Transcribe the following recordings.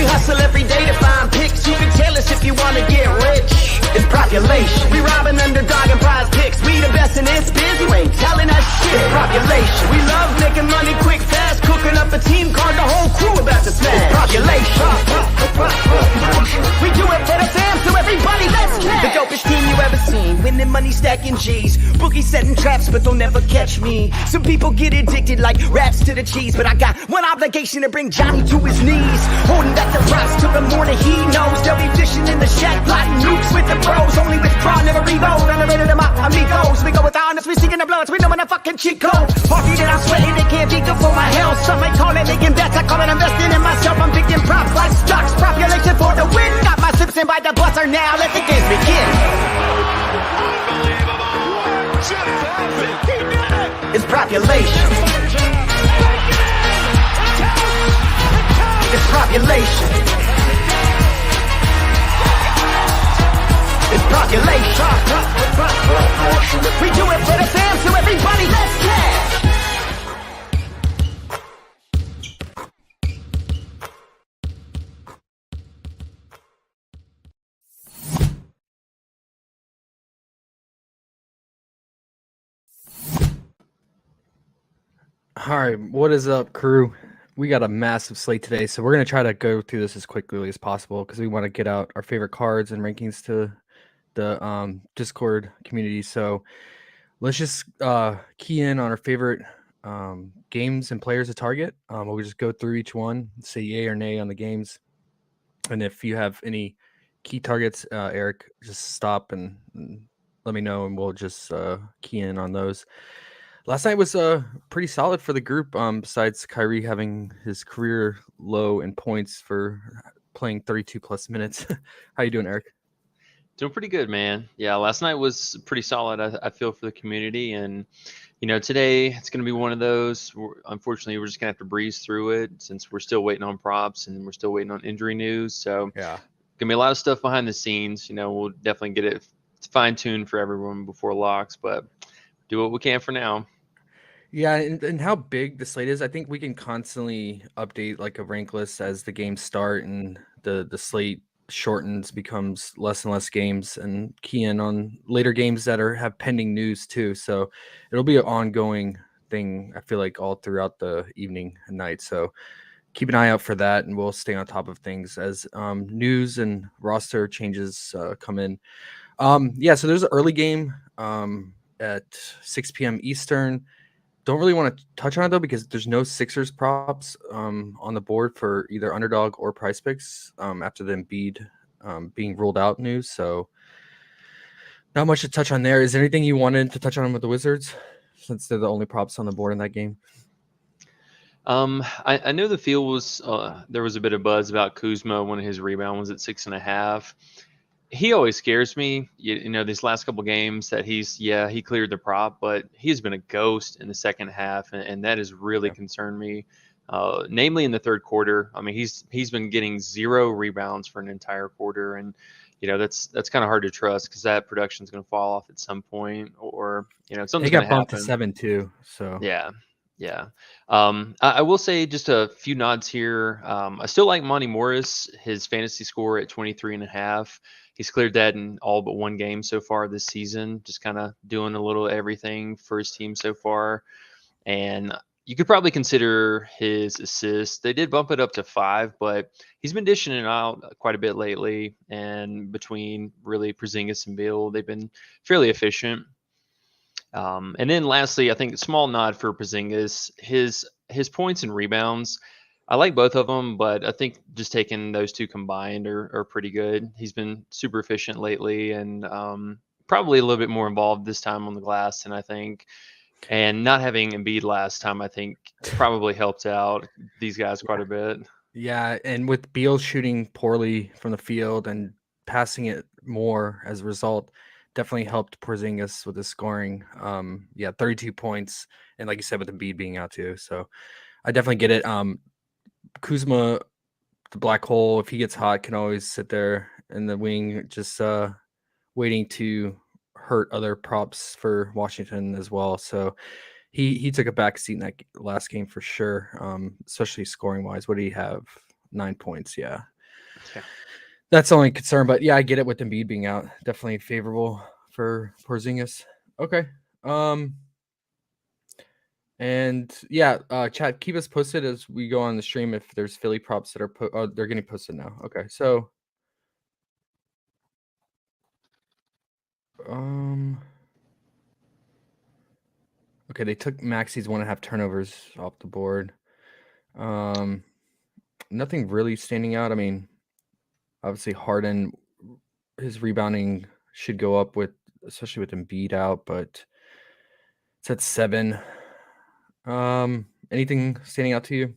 hustle every day to find picks. You can tell us if you wanna get rich. It's population. We robbing underdog and prize picks. We the best in this biz. You ain't telling us shit. It's population. We love making money quick, fast. Cooking up a team card. The whole crew about to smash. It's population. We do it for the fam, so everybody let's cash. The dopest team you ever seen. Winning money, stacking G's. Boogie setting traps, but they'll never catch me. Some people get addicted like rats to the cheese, but I got one obligation to bring Johnny to his knees. Holding back the rocks till the morning he knows. They'll be fishing in the shack, plotting nukes with the pros. Only with fraud, never reload. Elevated them out, amigos. We go with honest, we seeking the bloods. We know when the fucking cheat code. Party that I'm sweating, they can't be good for my health. Some might call it making bets, I call it investing in myself. I'm picking props like stocks, population for the win. Got my sips in by the buzzer now, let the games begin. It's population. It's population. It's population. We do it for the fam, so everybody let's cash. All right, what is up, crew? We got a massive slate today, so we're going to try to go through this as quickly as possible because we want to get out our favorite cards and rankings to the Discord community. So let's just key in on our favorite games and players to target. We'll just go through each one, say yay or nay on the games. And if you have any key targets, Eric, just stop and let me know, and we'll just key in on those. Last night was pretty solid for the group, besides Kyrie having his career low in points for playing 32-plus minutes. How you doing, Eric? Doing pretty good, man. Yeah, last night was pretty solid, I feel, for the community. And, you know, today it's going to be one of those. Unfortunately, we're just going to have to breeze through it since we're still waiting on props and we're still waiting on injury news. So, yeah, going to be a lot of stuff behind the scenes. You know, we'll definitely get it fine-tuned for everyone before locks, but do what we can for now. Yeah, and how big the slate is, I think we can constantly update like a rank list as the games start and the slate shortens, becomes less and less games, and key in on later games that have pending news too. So it'll be an ongoing thing, I feel like, all throughout the evening and night. So keep an eye out for that, and we'll stay on top of things as news and roster changes come in. Yeah, so there's an early game at 6 p.m. Eastern. Don't really want to touch on it though because there's no Sixers props on the board for either underdog or price picks after the Embiid being ruled out news. So not much to touch on there. Is there anything you wanted to touch on with the Wizards since they're the only props on the board in that game? I know the field was there was a bit of buzz about Kuzma when his rebound was at 6.5. He always scares me. You know, these last couple games that he cleared the prop, but he's been a ghost in the second half, and that has really concerned me. Namely in the third quarter. I mean, he's been getting 0 rebounds for an entire quarter, and you know that's kind of hard to trust because that production is going to fall off at some point, or you know something's going to happen. He got bumped to 7 too. So yeah. I will say just a few nods here. I still like Monty Morris. His fantasy score at 23.5. He's cleared that in all but one game so far this season, just kind of doing a little everything for his team so far. And you could probably consider his assists. They did bump it up to 5, but he's been dishing it out quite a bit lately. And between really Porzingis and Beal, they've been fairly efficient. And then lastly, I think a small nod for Porzingis. His points and rebounds, I like both of them, but I think just taking those two combined are pretty good. He's been super efficient lately and probably a little bit more involved this time on the glass than I think. And not having Embiid last time, I think, probably helped out these guys quite a bit. Yeah, and with Beal shooting poorly from the field and passing it more as a result, definitely helped Porzingis with his scoring. 32 points, and like you said, with Embiid being out too. So I definitely get it. Kuzma, the black hole, if he gets hot, can always sit there in the wing, just waiting to hurt other props for Washington as well. So he took a back seat in that last game for sure, especially scoring wise. What did he have? 9 points. Yeah. That's the only concern, but yeah, I get it with Embiid being out. Definitely favorable for Porzingis. Okay. And yeah, chat, keep us posted as we go on the stream if there's Philly props that are they're getting posted now. Okay, so okay, they took Maxi's 1.5 turnovers off the board. Nothing really standing out. I mean, obviously Harden, his rebounding should go up with, especially with Embiid out, but it's at 7. Anything standing out to you?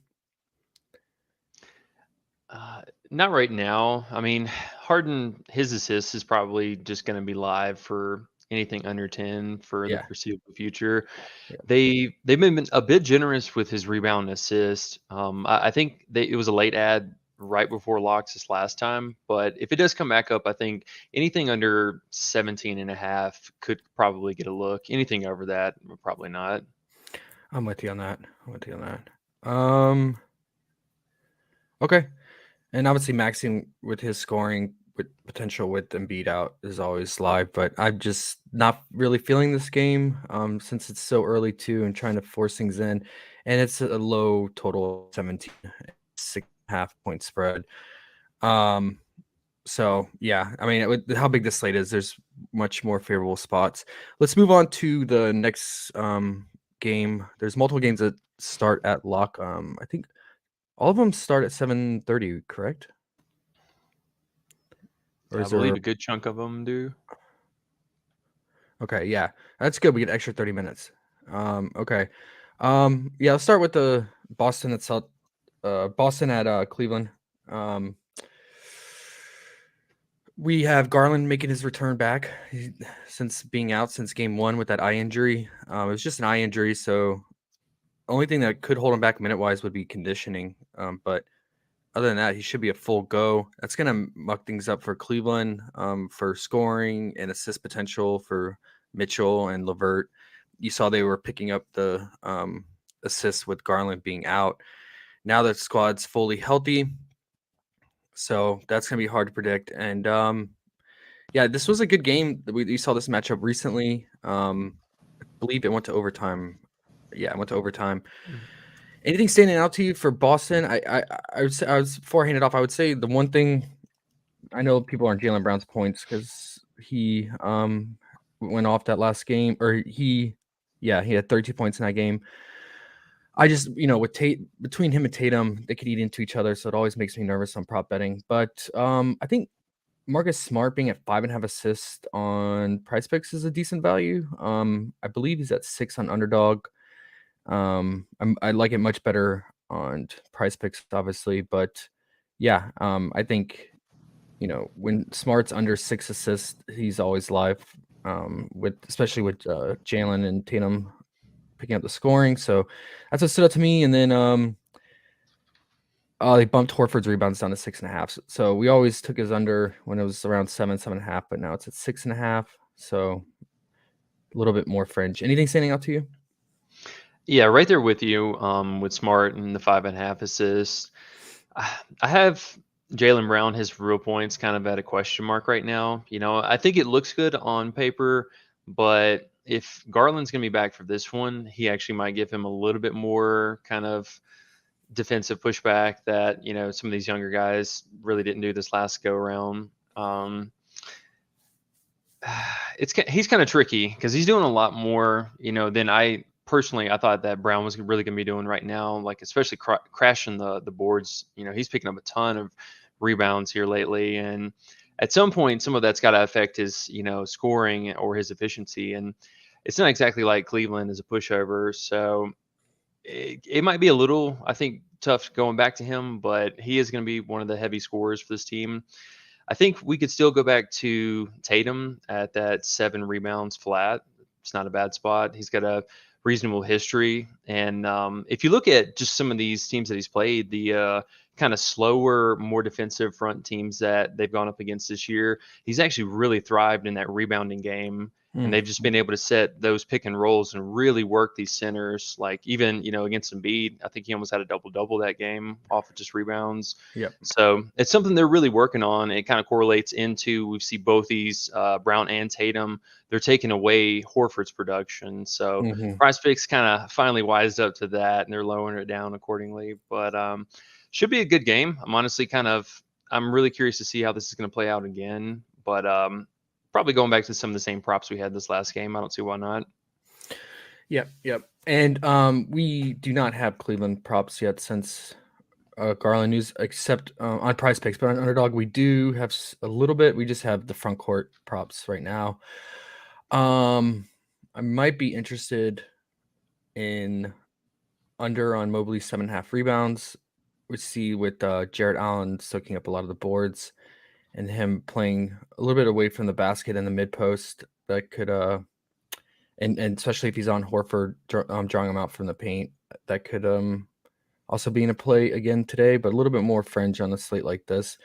Not right now. I mean, Harden, his assist is probably just going to be live for anything under 10 for the Yeah. foreseeable future. Yeah. They've been a bit generous with his rebound and assist. I think it was a late ad right before locks this last time, but if it does come back up, I think anything under 17.5 could probably get a look. Anything over that, probably not. I'm with you on that. Okay. And obviously Maxine with his scoring with potential with Embiid out is always live, but I'm just not really feeling this game since it's so early too and trying to force things in. And it's a low total 17, 6.5 point spread. So yeah, I mean, with how big the slate is, there's much more favorable spots. Let's move on to the next game. There's multiple games that start at lock. I think all of them start at 7:30, correct? Or I is there believe a good chunk of them do. Okay, yeah. That's good. We get extra 30 minutes. Okay. Yeah, let's start with the Boston itself. Boston at Cleveland. We have Garland making his return back since being out since game 1 with that eye injury. It was just an eye injury, so only thing that could hold him back minute-wise would be conditioning. But other than that, he should be a full go. That's going to muck things up for Cleveland for scoring and assist potential for Mitchell and LeVert. You saw they were picking up the assists with Garland being out. Now that squad's fully healthy, so that's going to be hard to predict. And yeah, this was a good game. We saw this matchup recently. I believe it went to overtime. Yeah, it went to overtime. Anything standing out to you for Boston? I was before I hand it off. I would say the one thing I know people aren't Jaylen Brown's points because he went off that last game, or he had 32 points in that game. I just with between him and Tatum, they could eat into each other, so it always makes me nervous on prop betting. But I think Marcus Smart being at 5.5 assists on Price Picks is a decent value. I believe he's at 6 on Underdog. I like it much better on Price Picks, obviously, but yeah, I think when Smart's under 6 assists, he's always live. Especially with Jalen and Tatum picking up the scoring, so that's what stood out to me. And then they bumped Horford's rebounds down to 6.5. So we always took his under when it was around 7.5, but now it's at 6.5. So a little bit more fringe. Anything standing out to you? Yeah, right there with you with Smart and the 5.5 assists. I have Jaylen Brown, his real points kind of at a question mark right now. I think it looks good on paper, but if Garland's going to be back for this one, he actually might give him a little bit more kind of defensive pushback that, some of these younger guys really didn't do this last go around. He's kind of tricky because he's doing a lot more, than I thought that Brown was really going to be doing right now, like especially crashing the boards. He's picking up a ton of rebounds here lately, and at some point, some of that's got to affect his, scoring or his efficiency. And it's not exactly like Cleveland is a pushover, so it might be a little, I think, tough going back to him, but he is going to be one of the heavy scorers for this team. I think we could still go back to Tatum at that 7 rebounds flat. It's not a bad spot. He's got a reasonable history. And if you look at just some of these teams that he's played, the kind of slower, more defensive front teams that they've gone up against this year, he's actually really thrived in that rebounding game. And they've just been able to set those pick and rolls and really work these centers. Like even, against Embiid, I think he almost had a double-double that game off of just rebounds. Yep. So it's something they're really working on. It kind of correlates into, we see both these, Brown and Tatum, they're taking away Horford's production. So Prize Picks kind of finally wised up to that, and they're lowering it down accordingly. But should be a good game. I'm really curious to see how this is going to play out again. But probably going back to some of the same props we had this last game. I don't see why not. Yep. And we do not have Cleveland props yet since Garland news, except on Prize Picks. But on Underdog, we do have a little bit. We just have the front court props right now. I might be interested in under on Mobley 7.5 rebounds. We see with Jared Allen soaking up a lot of the boards and him playing a little bit away from the basket and the mid post, that could and especially if he's on Horford drawing him out from the paint, that could also be in a play again today, but a little bit more fringe on a slate like this.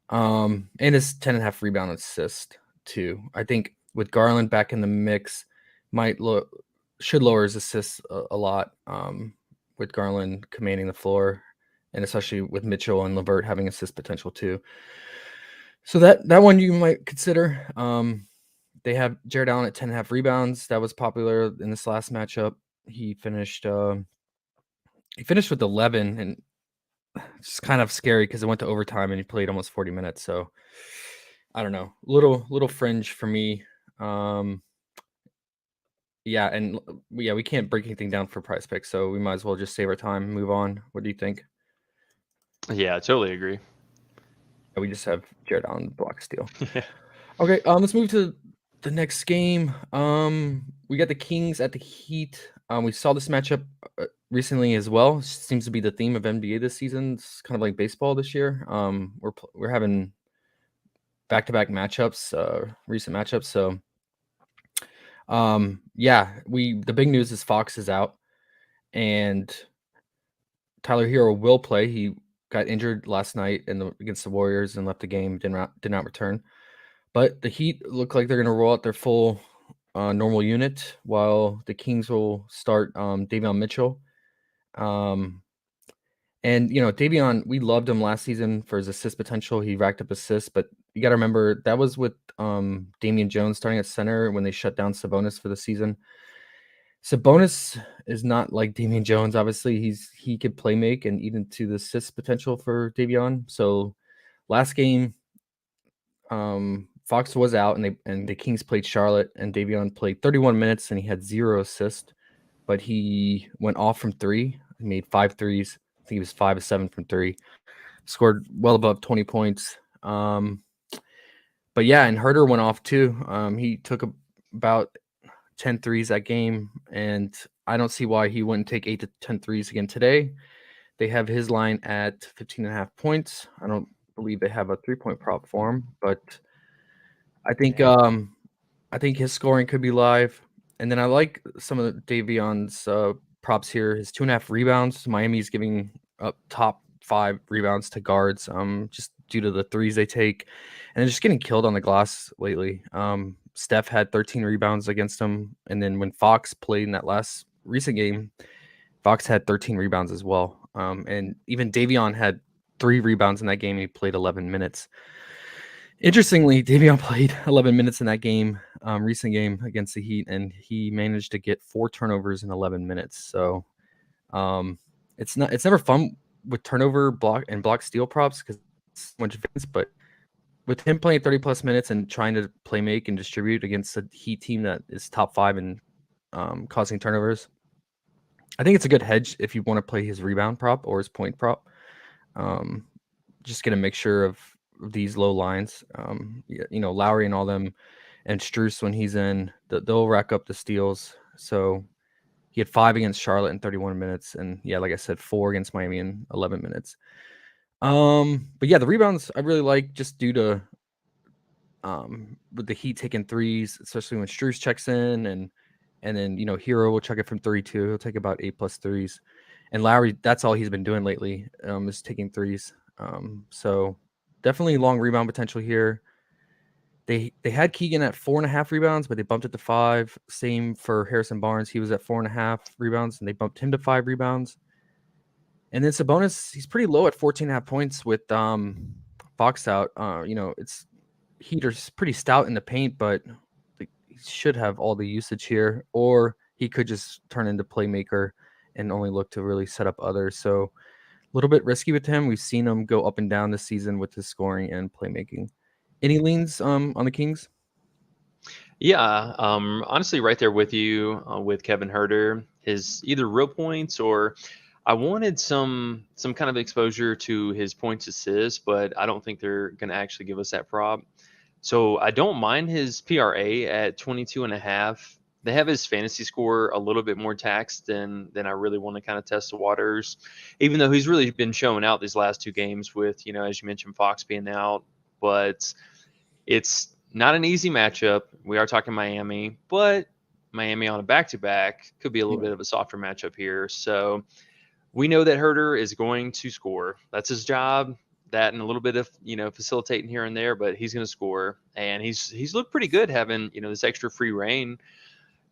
And his 10.5 rebound assist too. I think with Garland back in the mix, should lower his assists a lot, with Garland commanding the floor, and especially with Mitchell and LeVert having assist potential too. So that one you might consider. They have Jared Allen at 10.5 rebounds. That was popular in this last matchup. He finished with 11, and it's kind of scary because it went to overtime and he played almost 40 minutes. So I don't know, little fringe for me. We can't break anything down for Prize Picks, so we might as well just save our time and move on. What do you think? Yeah, I totally agree. We just have Jared Allen block steal. Okay, let's move to the next game. We got the Kings at the Heat. We saw this matchup recently as well. Seems to be the theme of NBA this season. It's kind of like baseball this year. We're having back-to-back matchups, recent matchups. So, the big news is Fox is out, and Tyler Hero will play. He got injured last night against the Warriors and left the game. Did not return. But the Heat look like they're going to roll out their full normal unit, while the Kings will start Davion Mitchell. And Davion, we loved him last season for his assist potential. He racked up assists, but you got to remember that was with Damian Jones starting at center when they shut down Sabonis for the season. Sabonis is not like Damian Jones. Obviously, he could play make and eat into the assist potential for Davion. So last game, Fox was out, and the Kings played Charlotte, and Davion played 31 minutes and he had 0 assists, but he went off from 3. He made 5 threes. I think he was 5 of 7 from 3. Scored well above 20 points. And Herder went off too. He took about 10 threes that game, and I don't see why he wouldn't take 8 to 10 threes again today. They have his line at 15.5 points. I don't believe they have a 3-point prop for him, but I think his scoring could be live. And then I like some of Davion's props here. His 2.5 rebounds. Miami's giving up top 5 rebounds to guards, just due to the threes they take, and they're just getting killed on the glass lately. Steph had 13 rebounds against him, and then when Fox played in that last recent game, Fox had 13 rebounds as well. And even Davion had 3 rebounds in that game. He played 11 minutes. Interestingly, Davion played 11 minutes in that game, recent game against the Heat, and he managed to get 4 turnovers in 11 minutes. So it's never fun with turnover block steal props because it's much things, but with him playing 30 plus minutes and trying to play make and distribute against a Heat team that is top 5 in causing turnovers, I think it's a good hedge if you want to play his rebound prop or his point prop. Just get a mixture of these low lines. Lowry and all them, and Strus when he's in, they'll rack up the steals. So he had 5 against Charlotte in 31 minutes, and like I said, 4 against Miami in 11 minutes. The rebounds I really like, just due to with the Heat taking threes, especially when Strus checks in, and then Hero will check it from 32. He'll take about 8+ threes, and Lowry, that's all he's been doing lately, is taking threes. So definitely long rebound potential here. They had Keegan at 4.5 rebounds, but they bumped it to 5. Same for Harrison Barnes. He was at 4.5 rebounds, and they bumped him to 5 rebounds. And then Sabonis, he's pretty low at 14.5 points with Fox out. It's Heater's pretty stout in the paint, but he should have all the usage here, or he could just turn into playmaker and only look to really set up others. So a little bit risky with him. We've seen him go up and down this season with his scoring and playmaking. Any leans on the Kings? Yeah, honestly, right there with you with Kevin Herter. His either real points or I wanted some kind of exposure to his points assists, but I don't think they're going to actually give us that prop. So I don't mind his PRA at 22.5. They have his fantasy score a little bit more taxed than I really want to kind of test the waters, even though he's really been showing out these last 2 games with, as you mentioned, Fox being out. But it's not an easy matchup. We are talking Miami, but Miami on a back-to-back could be a little bit of a softer matchup here. So we know that Herter is going to score. That's his job. That and a little bit of facilitating here and there, but he's going to score. And he's looked pretty good having this extra free reign.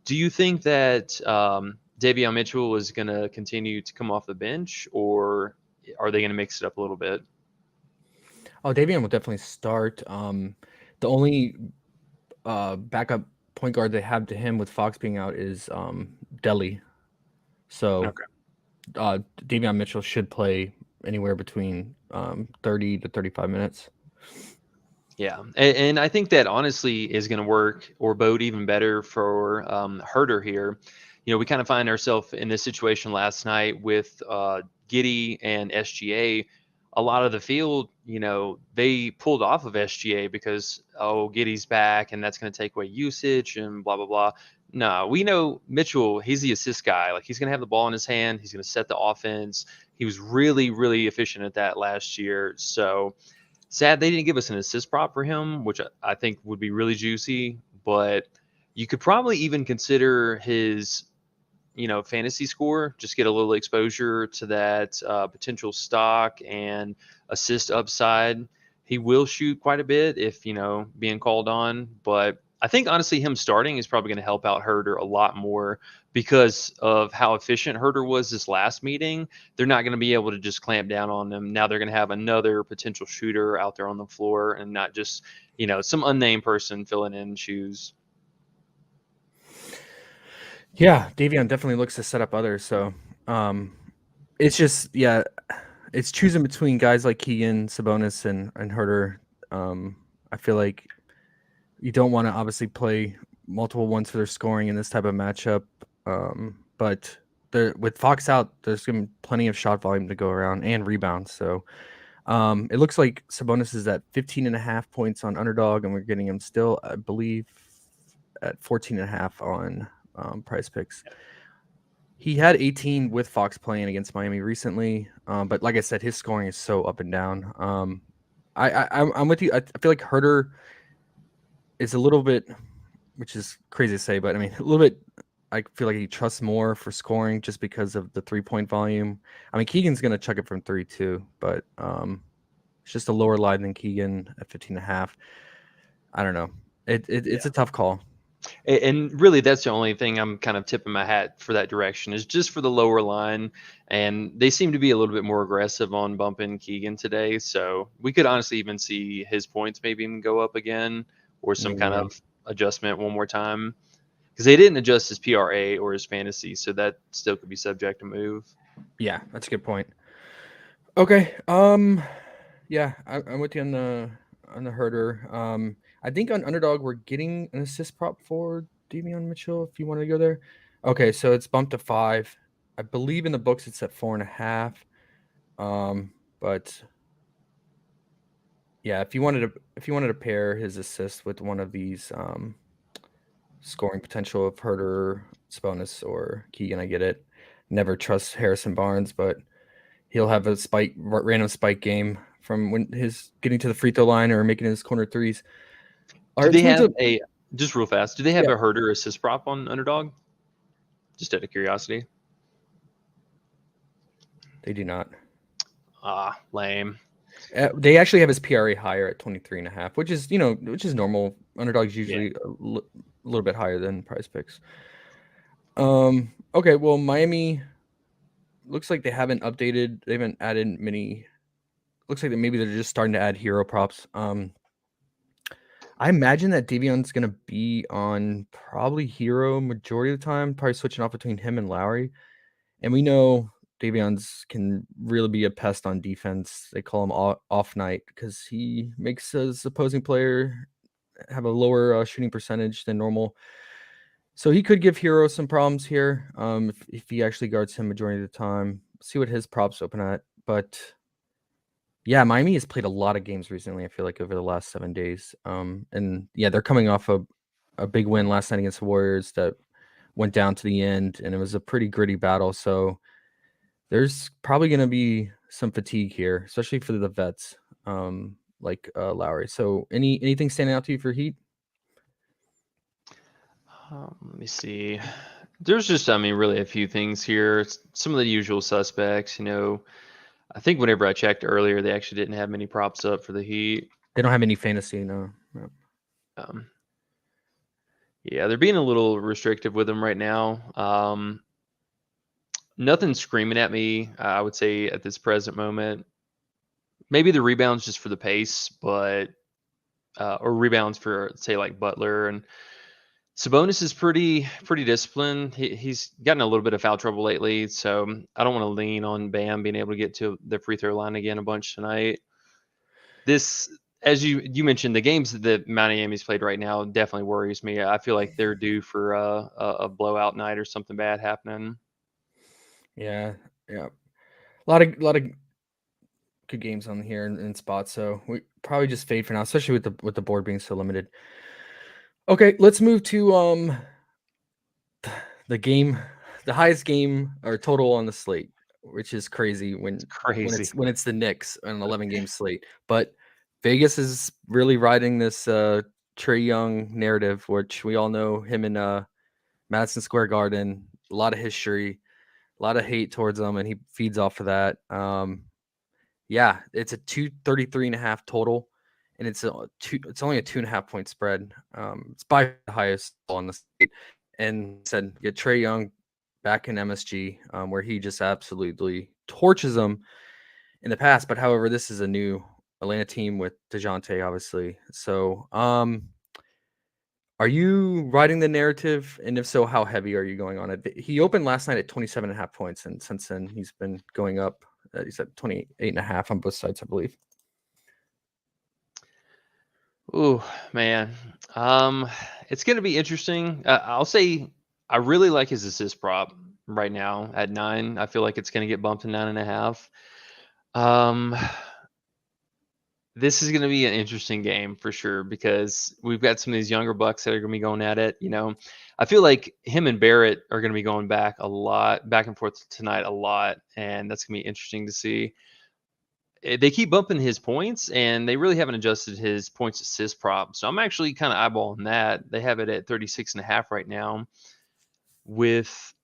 Do you think that Davion Mitchell is going to continue to come off the bench, or are they going to mix it up a little bit? Oh, Davion will definitely start. The only backup point guard they have to him with Fox being out is Delly. So Davion Mitchell should play anywhere between 30 to 35 minutes. Yeah, and I think that honestly is going to work or bode even better for Herter here. We kind of find ourselves in this situation last night with Giddey and SGA. A lot of the field, they pulled off of SGA because, Giddey's back and that's going to take away usage and blah, blah, blah. No, we know Mitchell, he's the assist guy. Like, he's going to have the ball in his hand. He's going to set the offense. He was really, really efficient at that last year. So sad they didn't give us an assist prop for him, which I think would be really juicy. But you could probably even consider his fantasy score, just get a little exposure to that potential stock and assist upside. He will shoot quite a bit if, being called on, but I think honestly him starting is probably going to help out Herter a lot more because of how efficient Herter was this last meeting. They're not going to be able to just clamp down on them. Now they're going to have another potential shooter out there on the floor and not just, some unnamed person filling in shoes. Yeah, Davion definitely looks to set up others. So it's just, it's choosing between guys like Keegan, Sabonis, and Herter. I feel like you don't want to obviously play multiple ones for their scoring in this type of matchup. But with Fox out, there's going to be plenty of shot volume to go around and rebounds. So it looks like Sabonis is at 15.5 points on Underdog, and we're getting him still, I believe, at 14.5 on Prize Picks. He had 18 with Fox playing against Miami recently, but like I said, his scoring is so up and down. I'm with you. I feel like Herter is a little bit, which is crazy to say, but I mean, a little bit. I feel like he trusts more for scoring just because of the 3-point volume. I mean, Keegan's going to chuck it from 3 too, but it's just a lower line than Keegan at 15.5. I don't know. It's a tough call. And really, that's the only thing I'm kind of tipping my hat for that direction is just for the lower line. And they seem to be a little bit more aggressive on bumping Keegan today. So we could honestly even see his points maybe even go up again or some kind of adjustment one more time. Because they didn't adjust his PRA or his fantasy. So that still could be subject to move. Yeah, that's a good point. Okay. Yeah, I'm with you on the Herter. I think on Underdog we're getting an assist prop for Davion Mitchell if you want to go there. Okay, so it's bumped to 5. I believe in the books it's at 4.5. But yeah, if you wanted to pair his assist with one of these scoring potential of Herter, Sabonis, or Keegan, I get it. Never trust Harrison Barnes, but he'll have a random spike game from when his getting to the free throw line or making his corner threes. Do they have just real fast? Do they have a Herter assist prop on Underdog? Just out of curiosity. They do not. Lame. They actually have his PRA higher at 23.5, which is normal Underdog's usually a little bit higher than Prize Picks. Okay, well, Miami looks like they haven't updated. They haven't added many. Looks like maybe they're just starting to add hero props. I imagine that Davion's going to be on probably hero majority of the time, probably switching off between him and Lowry. And we know Davion's can really be a pest on defense. They call him off night because he makes his opposing player have a lower shooting percentage than normal. So he could give Hero some problems here if he actually guards him majority of the time. See what his props open at. But yeah, Miami has played a lot of games recently, I feel like, over the last 7 days. And yeah, they're coming off a big win last night against the Warriors that went down to the end, and it was a pretty gritty battle. So there's probably going to be some fatigue here, especially for the vets like Lowry. So anything standing out to you for Heat? Let me see. There's just, I mean, really a few things here. Some of the usual suspects, I think whenever I checked earlier, they actually didn't have many props up for the Heat. They don't have any fantasy, no. Yeah, they're being a little restrictive with them right now. Nothing screaming at me, I would say, at this present moment. Maybe the rebounds just for the pace, but or rebounds for, say, like Butler. And Sabonis is pretty disciplined. He's gotten a little bit of foul trouble lately, so I don't want to lean on Bam being able to get to the free throw line again a bunch tonight. This, as you mentioned, the games that Miami's played right now definitely worries me. I feel like they're due for a blowout night or something bad happening. Yeah. A lot of good games on here in spots, so we probably just fade for now, especially with the board being so limited. Okay, let's move to the game, the highest game or total on the slate, which is crazy when it's the Knicks on an 11-game slate. But Vegas is really riding this Trae Young narrative, which we all know him in Madison Square Garden. A lot of history, a lot of hate towards him, and he feeds off of that. Yeah, it's a 233.5 total. And it's only a 2.5 point spread. It's by the highest on the state. And said get Trae Young back in MSG, where he just absolutely torches them in the past. But however, this is a new Atlanta team with DeJounte, obviously. So, are you riding the narrative? And if so, how heavy are you going on it? He opened last night at 27.5 points, and since then he's been going up. He's at 28.5 on both sides, I believe. Ooh, man. It's going to be interesting. I'll say I really like his assist prop right now at 9. I feel like it's going to get bumped to 9.5. This is going to be an interesting game for sure because we've got some of these younger bucks that are going to be going at it. I feel like him and Barrett are going to be going back and forth tonight a lot, and that's going to be interesting to see. They keep bumping his points, and they really haven't adjusted his points assist prop. So I'm actually kind of eyeballing that. They have it at 36.5 right now. With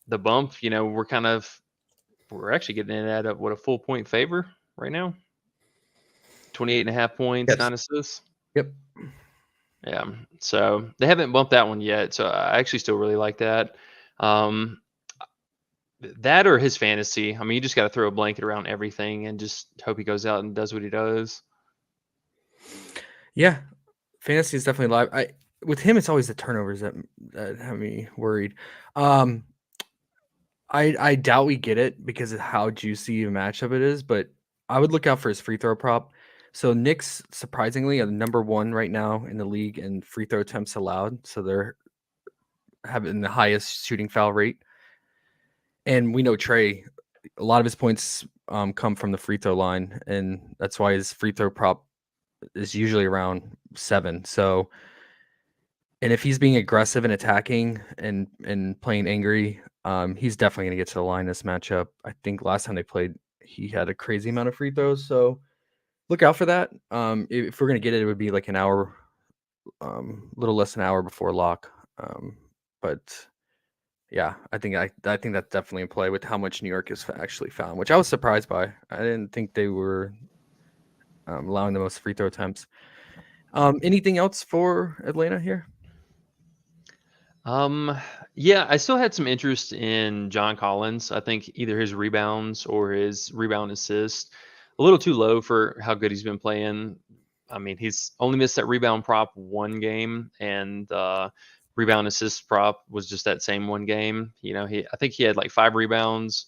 the bump, we're actually getting it at a full point favor right now. 28.5 points, yes. 9 assists. Yep. Yeah. So they haven't bumped that one yet. So I actually still really like that. That or his fantasy. I mean, you just got to throw a blanket around everything and just hope he goes out and does what he does. Yeah, fantasy is definitely live. With him, it's always the turnovers that have me worried. I doubt we get it because of how juicy a matchup it is, but I would look out for his free throw prop. So Knicks, surprisingly, are number 1 right now in the league in free throw attempts allowed. So they're having the highest shooting foul rate. And we know Trae, a lot of his points come from the free throw line, and that's why his free throw prop is usually around 7. So, and if he's being aggressive and attacking and playing angry, he's definitely going to get to the line this matchup. I think last time they played, he had a crazy amount of free throws. So look out for that. If we're going to get it, it would be like an hour, little less than an hour before lock. But yeah, I think that's definitely in play with how much New York has actually found, which I was surprised by. I didn't think they were allowing the most free throw attempts. Anything else for Atlanta here? Yeah, I still had some interest in John Collins. I think either his rebounds or his rebound assist a little too low for how good he's been playing. I mean, he's only missed that rebound prop one game, and rebound assist prop was just that same one game. I think he had like 5 rebounds,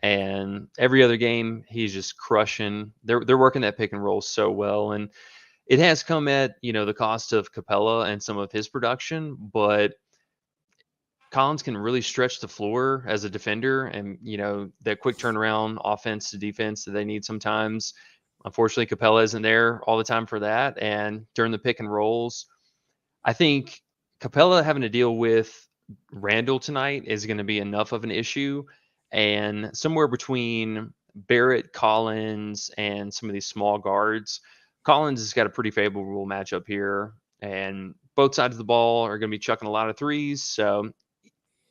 and every other game he's just crushing. They're working that pick and roll so well, and it has come at the cost of Capella and some of his production, but Collins can really stretch the floor as a defender, and that quick turnaround offense to defense that they need sometimes. Unfortunately, Capella isn't there all the time for that, and during the pick and rolls, I think Capella having to deal with Randall tonight is going to be enough of an issue, and somewhere between Barrett, Collins, and some of these small guards, Collins has got a pretty favorable matchup here, and both sides of the ball are going to be chucking a lot of threes, so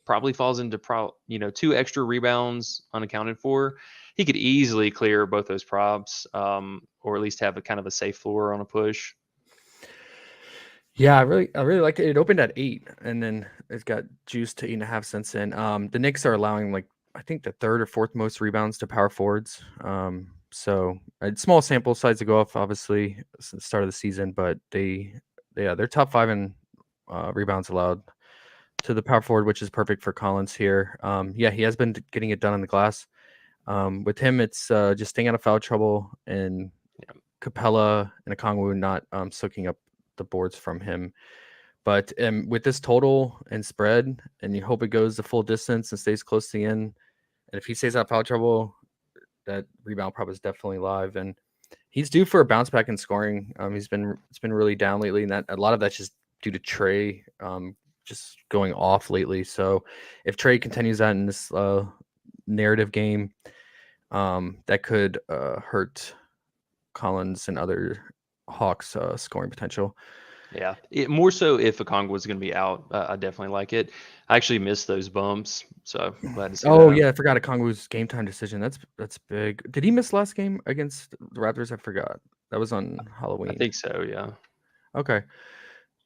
probably falls into 2 extra rebounds unaccounted for. He could easily clear both those props, or at least have a kind of a safe floor on a push. Yeah, I really liked it. It opened at 8, and then it's got juiced to 8.5 cents in. The Knicks are allowing I think the 3rd or 4th most rebounds to power forwards. So a small sample size to go off, obviously, since the start of the season, but they're top 5 in rebounds allowed to the power forward, which is perfect for Collins here. Yeah, he has been getting it done on the glass. With him, it's just staying out of foul trouble, and Capella and Okongwu not soaking up the boards from him. But with this total and spread, and you hope it goes the full distance and stays close to the end, and if he stays out of foul trouble, that rebound prop is definitely live, and he's due for a bounce back in scoring. It's been really down lately, and that a lot of that's just due to Trey just going off lately. So if Trey continues that in this narrative game, that could hurt Collins and other Hawks scoring potential. Yeah, more so if Okongwu was going to be out, I definitely like it. I actually missed those bumps, so I'm glad to see that. Yeah, I forgot Okongwu's game time decision. That's big. Did he miss last game against the Raptors? I forgot. That was on Halloween. I think so, yeah. Okay.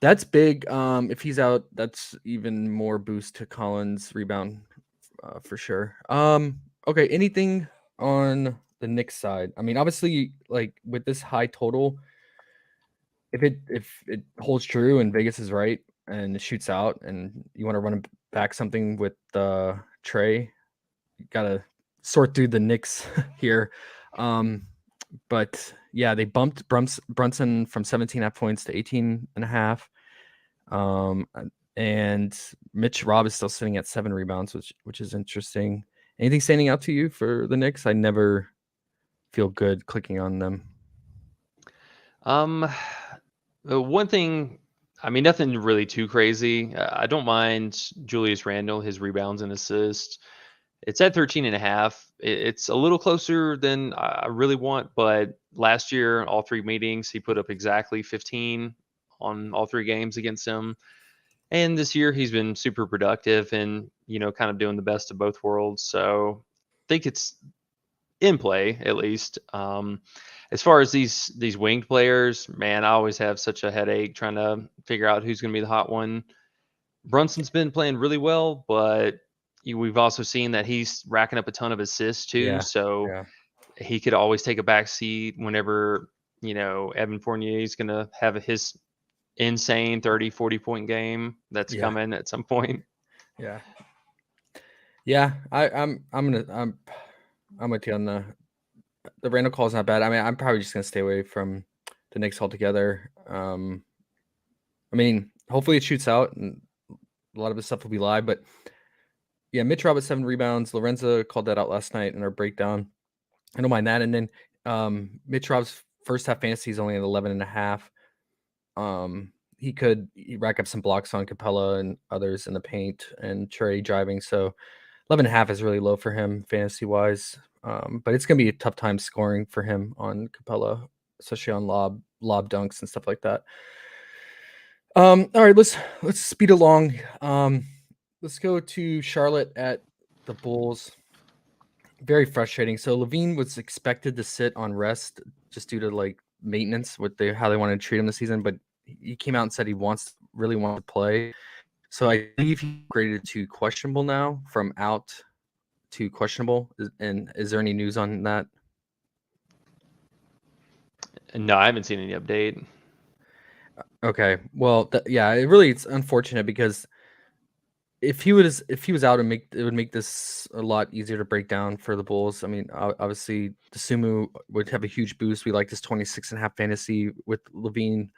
That's big. If he's out, that's even more boost to Collins' rebound for sure. Okay, anything on the Knicks side? I mean, obviously, like with this high total, if it holds true and Vegas is right and it shoots out, and you want to run back something with Trey, you gotta sort through the Knicks here. But yeah, they bumped Brunson from 17.5 points to 18.5. And Mitch Robb is still sitting at 7 rebounds, which is interesting. Anything standing out to you for the Knicks? I never feel good clicking on them. One thing, I mean, nothing really too crazy. I don't mind Julius Randle, his rebounds and assists. It's at 13.5. It's a little closer than I really want, but last year, all 3 meetings, he put up exactly 15 on all 3 games against him. And this year, he's been super productive and, kind of doing the best of both worlds. So I think it's in play, at least. As far as these winged players, man, I always have such a headache trying to figure out who's going to be the hot one. Brunson's been playing really well, but we've also seen that he's racking up a ton of assists too. Yeah, so he could always take a back seat whenever, Evan Fournier is going to have his insane 30, 40-point game that's coming at some point. Yeah. Yeah, I'm with you on the Randall call is not bad. I mean, I'm probably just gonna stay away from the Knicks altogether. I mean, hopefully it shoots out and a lot of his stuff will be live. But yeah, Mitch Robb at 7 rebounds. Lorenza called that out last night in our breakdown. I don't mind that. And then Mitch Robb's first half fantasy is only at 11.5. He could rack up some blocks on Capella and others in the paint and Trey driving. So 11.5 is really low for him fantasy wise. But it's gonna be a tough time scoring for him on Capella, especially on lob dunks and stuff like that. All right, let's speed along. Let's go to Charlotte at the Bulls. Very frustrating. So Levine was expected to sit on rest just due to like maintenance with how they wanted to treat him this season, but he came out and said he really wants to play. So I believe he graded to questionable now, from out to questionable. And is there any news on that? No, I haven't seen any update. Okay. Well, it's unfortunate because if he was out, it would make this a lot easier to break down for the Bulls. I mean, obviously, Dosunmu would have a huge boost. We like this 26.5 fantasy with LaVine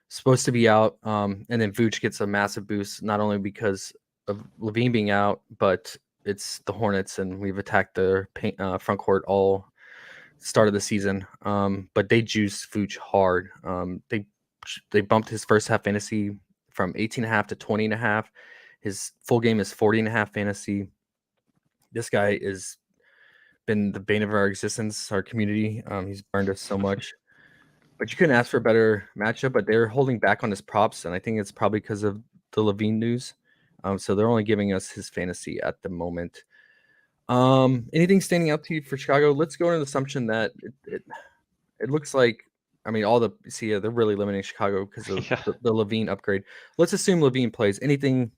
supposed to be out, and then Vooch gets a massive boost, not only because of LaVine being out, but it's the Hornets, and we've attacked their front court all start of the season. But they juiced Vooch hard. They bumped his first half fantasy from 18.5 to 20.5. His full game is 40.5 fantasy. This guy is been the bane of our existence, our community. He's burned us so much. But you couldn't ask for a better matchup, but they're holding back on his props, and I think it's probably because of the LaVine news. So they're only giving us his fantasy at the moment. Anything standing out to you for Chicago? Let's go on the assumption that it looks like, I mean, they're really limiting Chicago because of the LaVine upgrade. Let's assume LaVine plays. Anything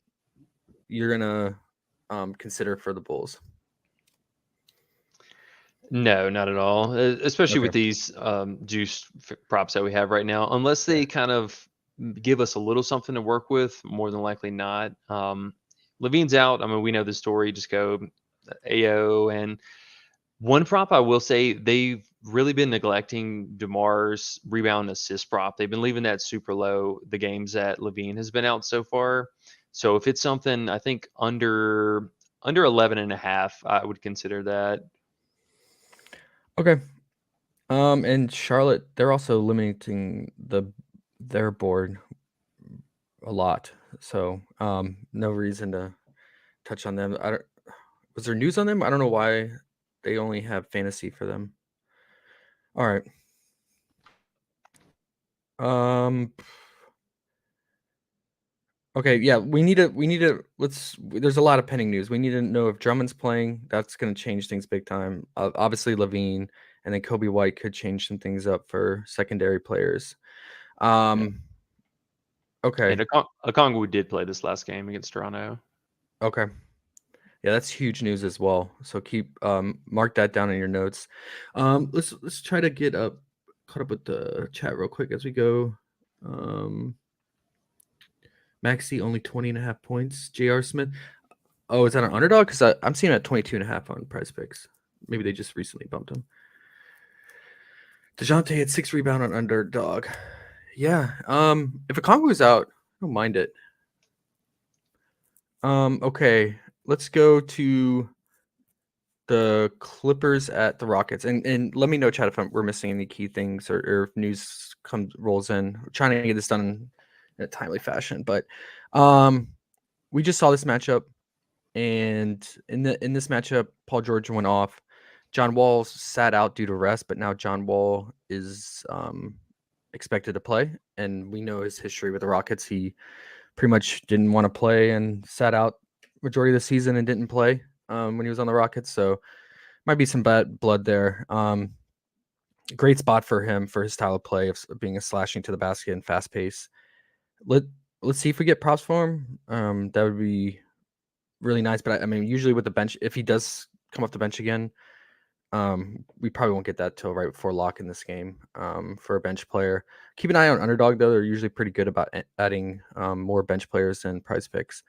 you're gonna consider for the Bulls? No, not at all. Especially with these juice props that we have right now. Unless they kind of give us a little something to work with, more than likely not. LaVine's out. I mean, we know the story. Just go AO. And one prop I will say, they've really been neglecting DeMar's rebound assist prop. They've been leaving that super low the games that LaVine has been out so far. So if it's something, I think under 11.5, I would consider that. Okay. And Charlotte, they're also limiting their board a lot. So, no reason to touch on them. Was there news on them? I don't know why they only have fantasy for them. All right. Okay, yeah, we need to there's a lot of pending news. We need to know if Drummond's playing. That's going to change things big time. Obviously LaVine, and then Kobe White could change some things up for secondary players. Okay. And Okongwu did play this last game against Toronto. Okay. Yeah, that's huge news as well. So keep mark that down in your notes. Let's try to get caught up with the chat real quick as we go. Maxey only 20.5 points. J.R. Smith. Oh, is that an underdog? Because I'm seeing him at 22.5 on Prize Picks. Maybe they just recently bumped him. DeJounte had 6 rebound on underdog. Yeah. If Okongwu's out, I don't mind it. Okay. Let's go to the Clippers at the Rockets. And let me know, chat, if we're missing any key things or if news rolls in. We're trying to get this done in a timely fashion. But we just saw this matchup. And in this matchup, Paul George went off. John Wall sat out due to rest, but now John Wall is expected to play. And we know his history with the Rockets. He pretty much didn't want to play and sat out majority of the season and didn't play when he was on the Rockets. So might be some bad blood there. Great spot for him for his style of play of being a slashing to the basket and fast pace. Let's see if we get props for him. That would be really nice. But I mean, usually with the bench, if he does come off the bench again, we probably won't get that till right before lock in this game for a bench player. Keep an eye on underdog, though. They're usually pretty good about adding more bench players than Prize Picks.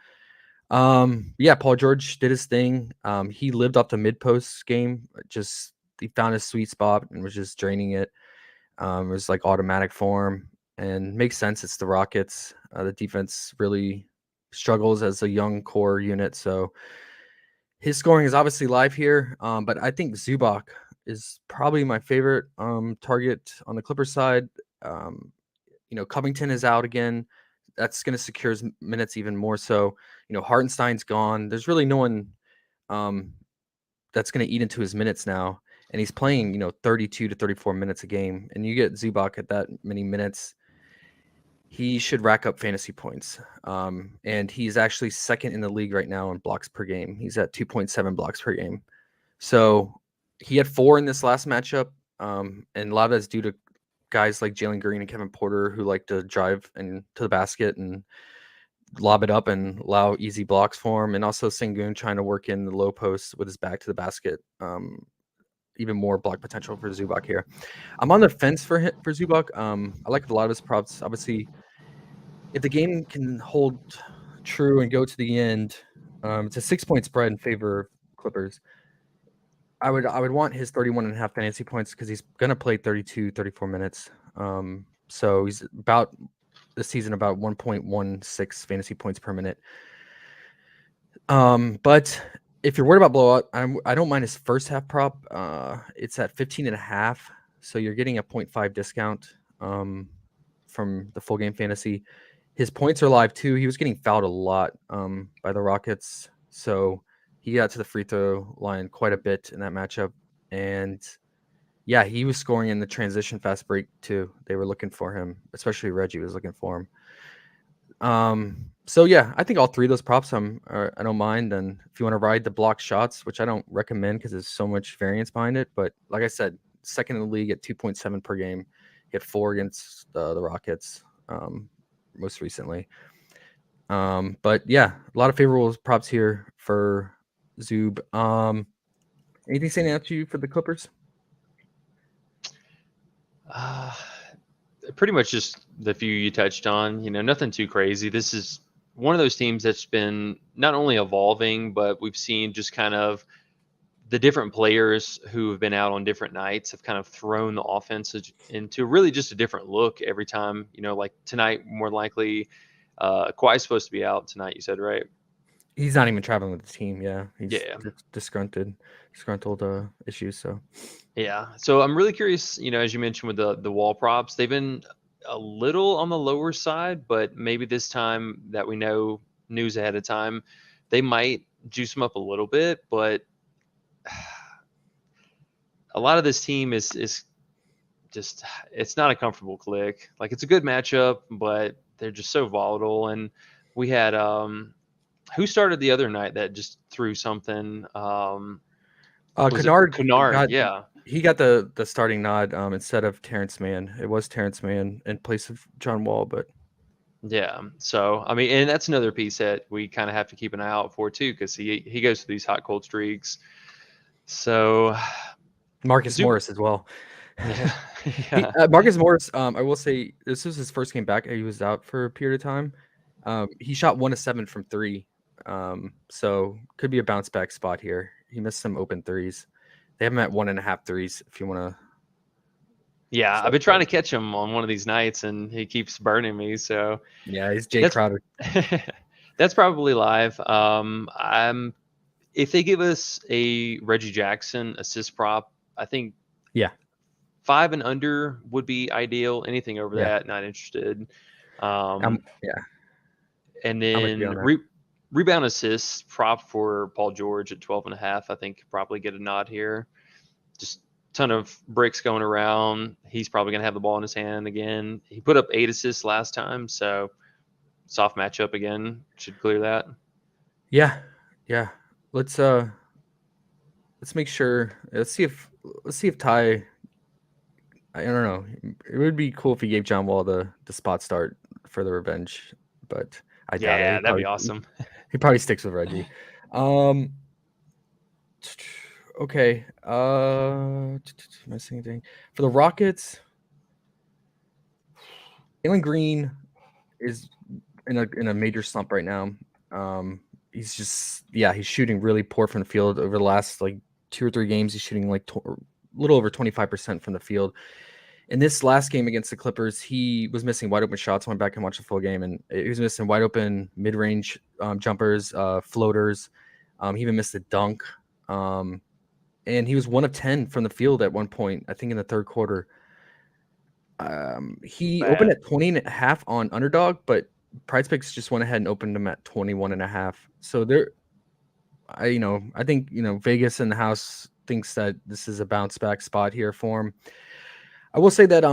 Yeah, Paul George did his thing. He lived up the mid-post game. Just he found his sweet spot and was just draining it. It was like automatic for him, and makes sense. It's the Rockets. The defense really struggles as a young core unit, so his scoring is obviously live here. But I think Zubac is probably my favorite target on the Clippers side. Covington is out again. That's going to secure his minutes even more so. Hartenstein's gone. There's really no one that's going to eat into his minutes now. And he's playing, 32 to 34 minutes a game. And you get Zubac at that many minutes, he should rack up fantasy points. And he's actually second in the league right now in blocks per game. He's at 2.7 blocks per game. So he had 4 in this last matchup. And a lot of that's due to guys like Jalen Green and Kevin Porter who like to drive and to the basket and lob it up and allow easy blocks for him. And also Sengun trying to work in the low post with his back to the basket. Even more block potential for Zubac here. I'm on the fence for Zubac. I like a lot of his props. Obviously, if the game can hold true and go to the end, it's a 6-point spread in favor of Clippers. I would want his 31.5 fantasy points because he's going to play 32, 34 minutes. So he's about this season about 1.16 fantasy points per minute. But if you're worried about blowout, I don't mind his first half prop. It's at 15.5, so you're getting a 0.5 discount from the full game fantasy. His points are live too. He was getting fouled a lot by the Rockets, so he got to the free throw line quite a bit in that matchup. And yeah, he was scoring in the transition fast break too. They were looking for him, especially Reggie was looking for him. So yeah, I think all three of those props I don't mind. And if you want to ride the block shots, which I don't recommend because there's so much variance behind it, but like I said, second in the league at 2.7 per game. He had 4 against the Rockets most recently. But yeah, a lot of favorable props here for Zub. Anything standing out to you for the Clippers? Pretty much just the few you touched on. Nothing too crazy. This is one of those teams that's been not only evolving, but we've seen just kind of the different players who have been out on different nights have kind of thrown the offense into really just a different look every time. Like tonight, more likely, Kawhi's supposed to be out tonight. You said, right? He's not even traveling with the team. Yeah, he's Yeah. disgruntled issues. So yeah. So I'm really curious. As you mentioned with the wall props, they've been a little on the lower side, but maybe this time that we know news ahead of time, they might juice them up a little bit. But a lot of this team is just, it's not a comfortable click. Like, it's a good matchup, but they're just so volatile. And we had who started the other night that just threw something? Kennard, yeah. He got the starting nod instead of Terrence Mann. It was Terrence Mann in place of John Wall, but yeah. So I mean, and that's another piece that we kind of have to keep an eye out for too, because he goes through these hot cold streaks. So Marcus Morris as well. Yeah. Marcus Morris, I will say this was his first game back. He was out for a period of time. He shot 1 of 7 from 3. So could be a bounce back spot here. He missed some open threes. They have him at 1.5 threes if you want to. Yeah, I've been trying to catch him on one of these nights, and he keeps burning me. So yeah, he's Jay Crowder. That's probably live. If they give us a Reggie Jackson assist prop, I think 5 and under would be ideal. Anything over that, not interested. Yeah. And then rebound assist prop for Paul George at 12.5. I think could probably get a nod here. Just ton of bricks going around. He's probably going to have the ball in his hand again. He put up 8 assists last time, so soft matchup again. Should clear that. Yeah. Let's make sure. Let's see if Ty. I don't know. It would be cool if he gave John Wall the spot start for the revenge, but I doubt it. Yeah, that'd be awesome. He probably sticks with Reggie. Okay. Missing anything for the Rockets? Jalen Green is in a major slump right now. He's shooting really poor from the field over the last like 2 or 3 games. He's shooting like a little over 25% from the field. In this last game against the Clippers, he was missing wide open shots. I went back and watched the full game, and he was missing wide open mid-range jumpers, floaters. He even missed a dunk. And he was 1 of 10 from the field at one point, I think in the third quarter. He opened at 20.5 on Underdog, but PrizePicks just went ahead and opened him at 21.5. So I think Vegas in the house thinks that this is a bounce back spot here for him. I will say that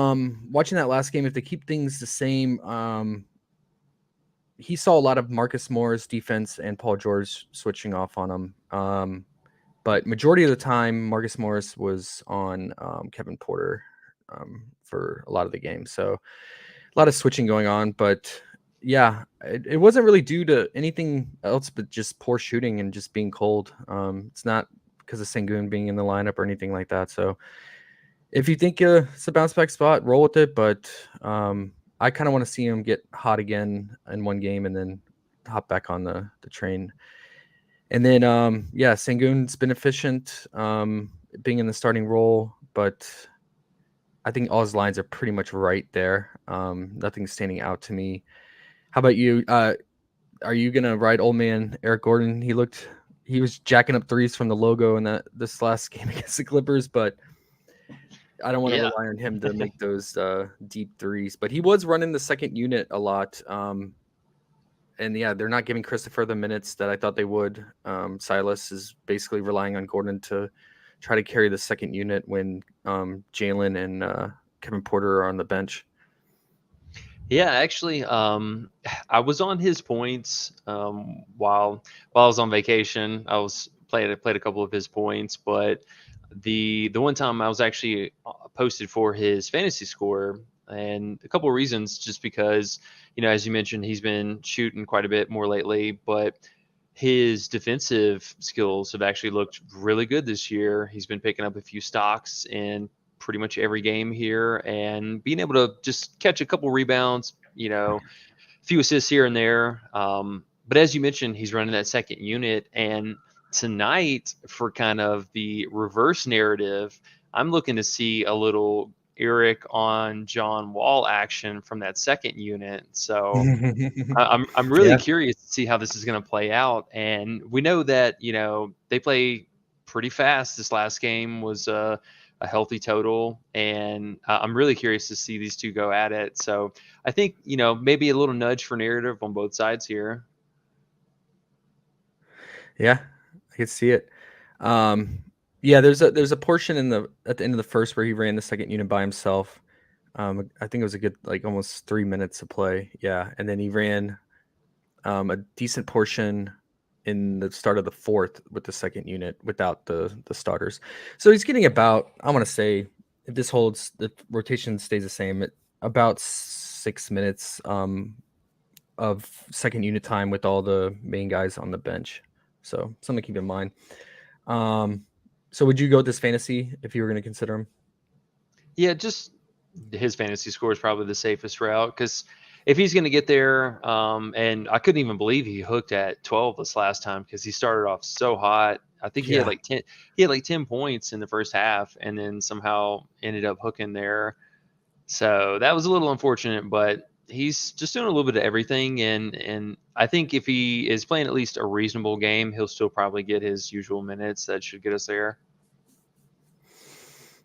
watching that last game, if they keep things the same, he saw a lot of Marcus Morris defense and Paul George switching off on him. But majority of the time, Marcus Morris was on Kevin Porter. for a lot of the game. So a lot of switching going on, but yeah, it wasn't really due to anything else but just poor shooting and just being cold. It's not because of Sengun being in the lineup or anything like that. So if you think it's a bounce back spot, roll with it. But I kind of want to see him get hot again in one game and then hop back on the train. And then, yeah, Sengun's been efficient being in the starting role, but I think all his lines are pretty much right there. Nothing's standing out to me. How about you? Are you gonna ride old man Eric Gordon? He was jacking up threes from the logo in this last game against the Clippers, but I don't want to rely on him to make those deep threes. But he was running the second unit a lot. And yeah, they're not giving Christopher the minutes that I thought they would. Silas is basically relying on Gordon to try to carry the second unit when Jalen and Kevin Porter are on the bench. Yeah, actually, I was on his points while I was on vacation. I was played a couple of his points, but the one time I was actually posted for his fantasy score, and a couple of reasons, just because, as you mentioned, he's been shooting quite a bit more lately, but his defensive skills have actually looked really good this year. He's been picking up a few stocks in pretty much every game here and being able to just catch a couple rebounds, a few assists here and there. But as you mentioned, he's running that second unit. And tonight, for kind of the reverse narrative, I'm looking to see a little Eric on John Wall action from that second unit. So I'm really curious to see how this is going to play out. And we know that, they play pretty fast. This last game was a healthy total, and I'm really curious to see these two go at it. So I think, maybe a little nudge for narrative on both sides here. Yeah, I can see it. Yeah, there's a portion at the end of the first where he ran the second unit by himself. I think it was a good almost 3 minutes of play. Yeah, and then he ran a decent portion in the start of the fourth with the second unit without the starters. So he's getting about, I want to say, if this holds, the rotation stays the same, about 6 minutes of second unit time with all the main guys on the bench. So something to keep in mind. So would you go with this fantasy if you were going to consider him? Yeah, just his fantasy score is probably the safest route, because if he's going to get there, and I couldn't even believe he hooked at 12 this last time, because he started off so hot. I think he had 10. He had 10 points in the first half, and then somehow ended up hooking there. So that was a little unfortunate, but he's just doing a little bit of everything. And I think if he is playing at least a reasonable game, he'll still probably get his usual minutes. That should get us there.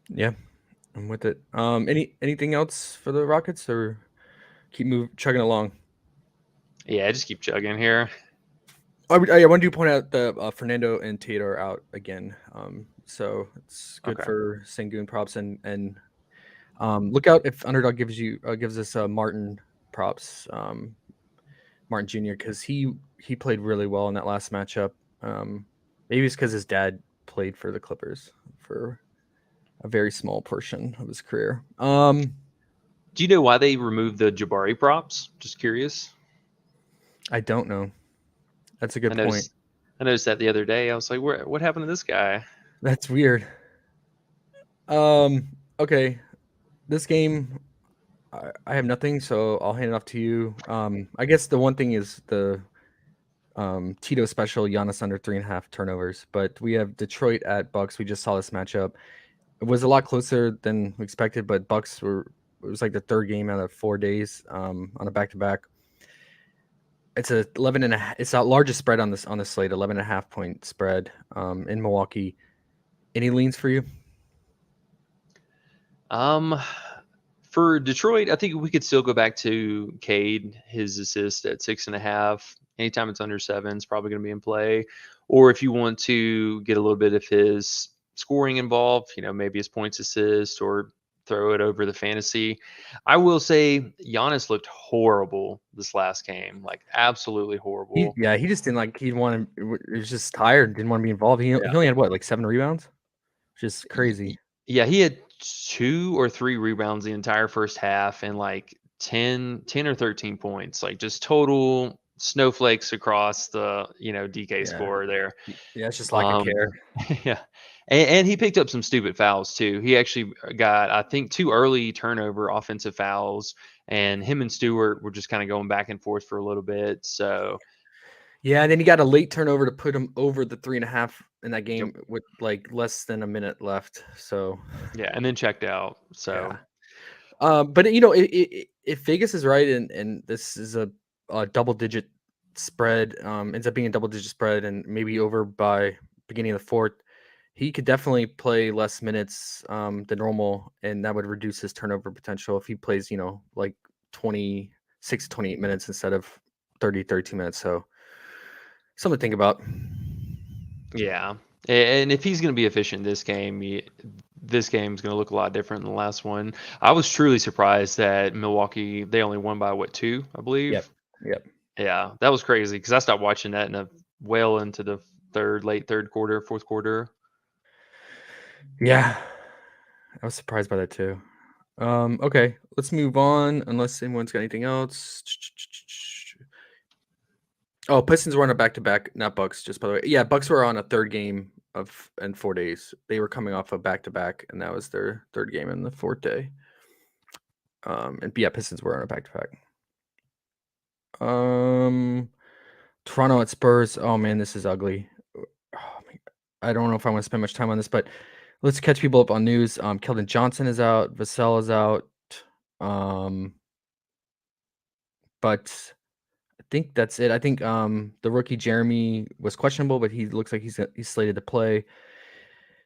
Yeah, I'm with it. Anything else for the Rockets, or keep chugging along? Yeah, just keep chugging here. I want to point out that Fernando and Tate are out again. So it's good for Sengun props, and look out if Underdog gives us Martin props, Martin Jr., because he played really well in that last matchup. Maybe it's because his dad played for the Clippers for a very small portion of his career. Do you know why they removed the Jabari props? Just curious. I don't know. That's a good point. I noticed that the other day. I was like, what happened to this guy? That's weird. Okay. This game, I have nothing, so I'll hand it off to you. I guess the one thing is the Tito special, Giannis under 3.5 turnovers. But we have Detroit at Bucks. We just saw this matchup. It was a lot closer than we expected, but Bucks it was like the third game out of 4 days on a back-to-back. It's a 11.5. It's the largest spread on the slate, 11.5 point spread in Milwaukee. Any leans for you? For Detroit, I think we could still go back to Cade, his assist at 6.5. Anytime it's under 7, it's probably going to be in play. Or if you want to get a little bit of his scoring involved, maybe his points assist, or throw it over the fantasy. I will say Giannis looked horrible this last game, absolutely horrible. He just didn't he wanted. He was just tired, didn't want to be involved. He only had 7 rebounds, which is crazy. Yeah, he had 2 or 3 rebounds the entire first half and like 10 or 13 points, like just total snowflakes across the, DK Yeah. score there. Yeah, it's just lack of care. Yeah. And he picked up some stupid fouls too. He actually got, I think, 2 early turnover offensive fouls, and him and Stewart were just kind of going back and forth for a little bit. So, Yeah, and then he got a late turnover to put him over the 3.5 in that game Yep. with like less than a minute left. So yeah, and then checked out. So, yeah. But if Vegas is right and this is a double-digit spread, ends up being a double-digit spread and maybe over by beginning of the fourth, he could definitely play less minutes than normal, and that would reduce his turnover potential if he plays, like 26 to 28 minutes instead of 30, 32 minutes. So something to think about. yeah. And if he's going to be efficient this game, this game's going to look a lot different than the last one. I was truly surprised that Milwaukee, they only won by 2, I believe. Yep. Yeah, that was crazy because I stopped watching that well into the late third quarter, fourth quarter. Yeah. I was surprised by that too. Okay, let's move on unless anyone's got anything else. Oh, Pistons were on a back-to-back, not Bucks, just by the way. Yeah, Bucks were on a third game in 4 days. They were coming off a back-to-back, and that was their third game in the fourth day. And yeah, Pistons were on a back-to-back. Toronto at Spurs. Oh man, this is ugly. Oh, I don't know if I want to spend much time on this, but let's catch people up on news. Keldon Johnson is out. Vassell is out. But I think that's it. I think the rookie Jeremy was questionable, but he looks like he's slated to play.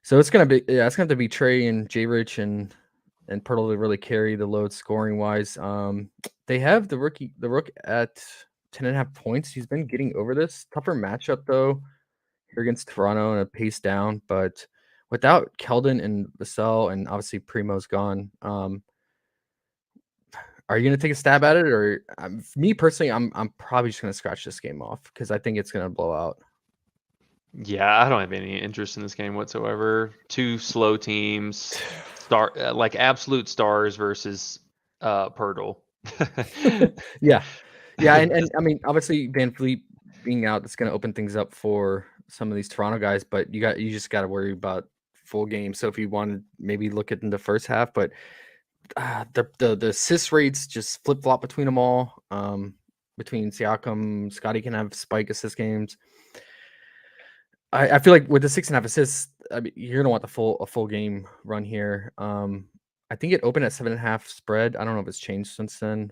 So it's gonna have to be Trey and J Rich and Pirtle to really carry the load scoring wise. They have the rook at 10.5 points. He's been getting over this. Tougher matchup though here against Toronto and a pace down, but without Keldon and Vassell and obviously Primo's gone. Are you going to take a stab at it, or me personally, I'm probably just going to scratch this game off because I think it's going to blow out. Yeah, I don't have any interest in this game whatsoever. 2 slow teams, like absolute stars versus Pirtle. Yeah, and I mean, obviously Van Fleet being out, that's going to open things up for some of these Toronto guys, but you just got to worry about full game. So if you want to maybe look at in the first half, but the assist rates just flip flop between them all. Between Siakam, Scotty can have spike assist games. I feel like with the 6.5 assists, I mean, you're gonna want a full game run here. I think it opened at 7.5 spread. I don't know if it's changed since then.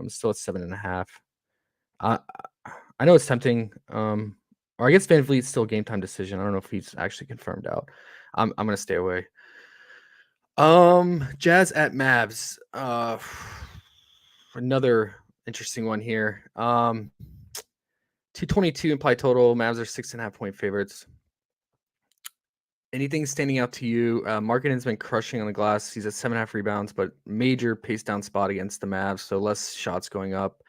Still at 7.5. I know it's tempting. Or I guess Van Vliet's still game time decision. I don't know if he's actually confirmed out. I'm gonna stay away. Jazz at Mavs. Another interesting one here. 222 implied total. Mavs are 6.5 point favorites. Anything standing out to you? Markkanen's been crushing on the glass. He's at 7.5 rebounds, but major pace down spot against the Mavs, so less shots going up.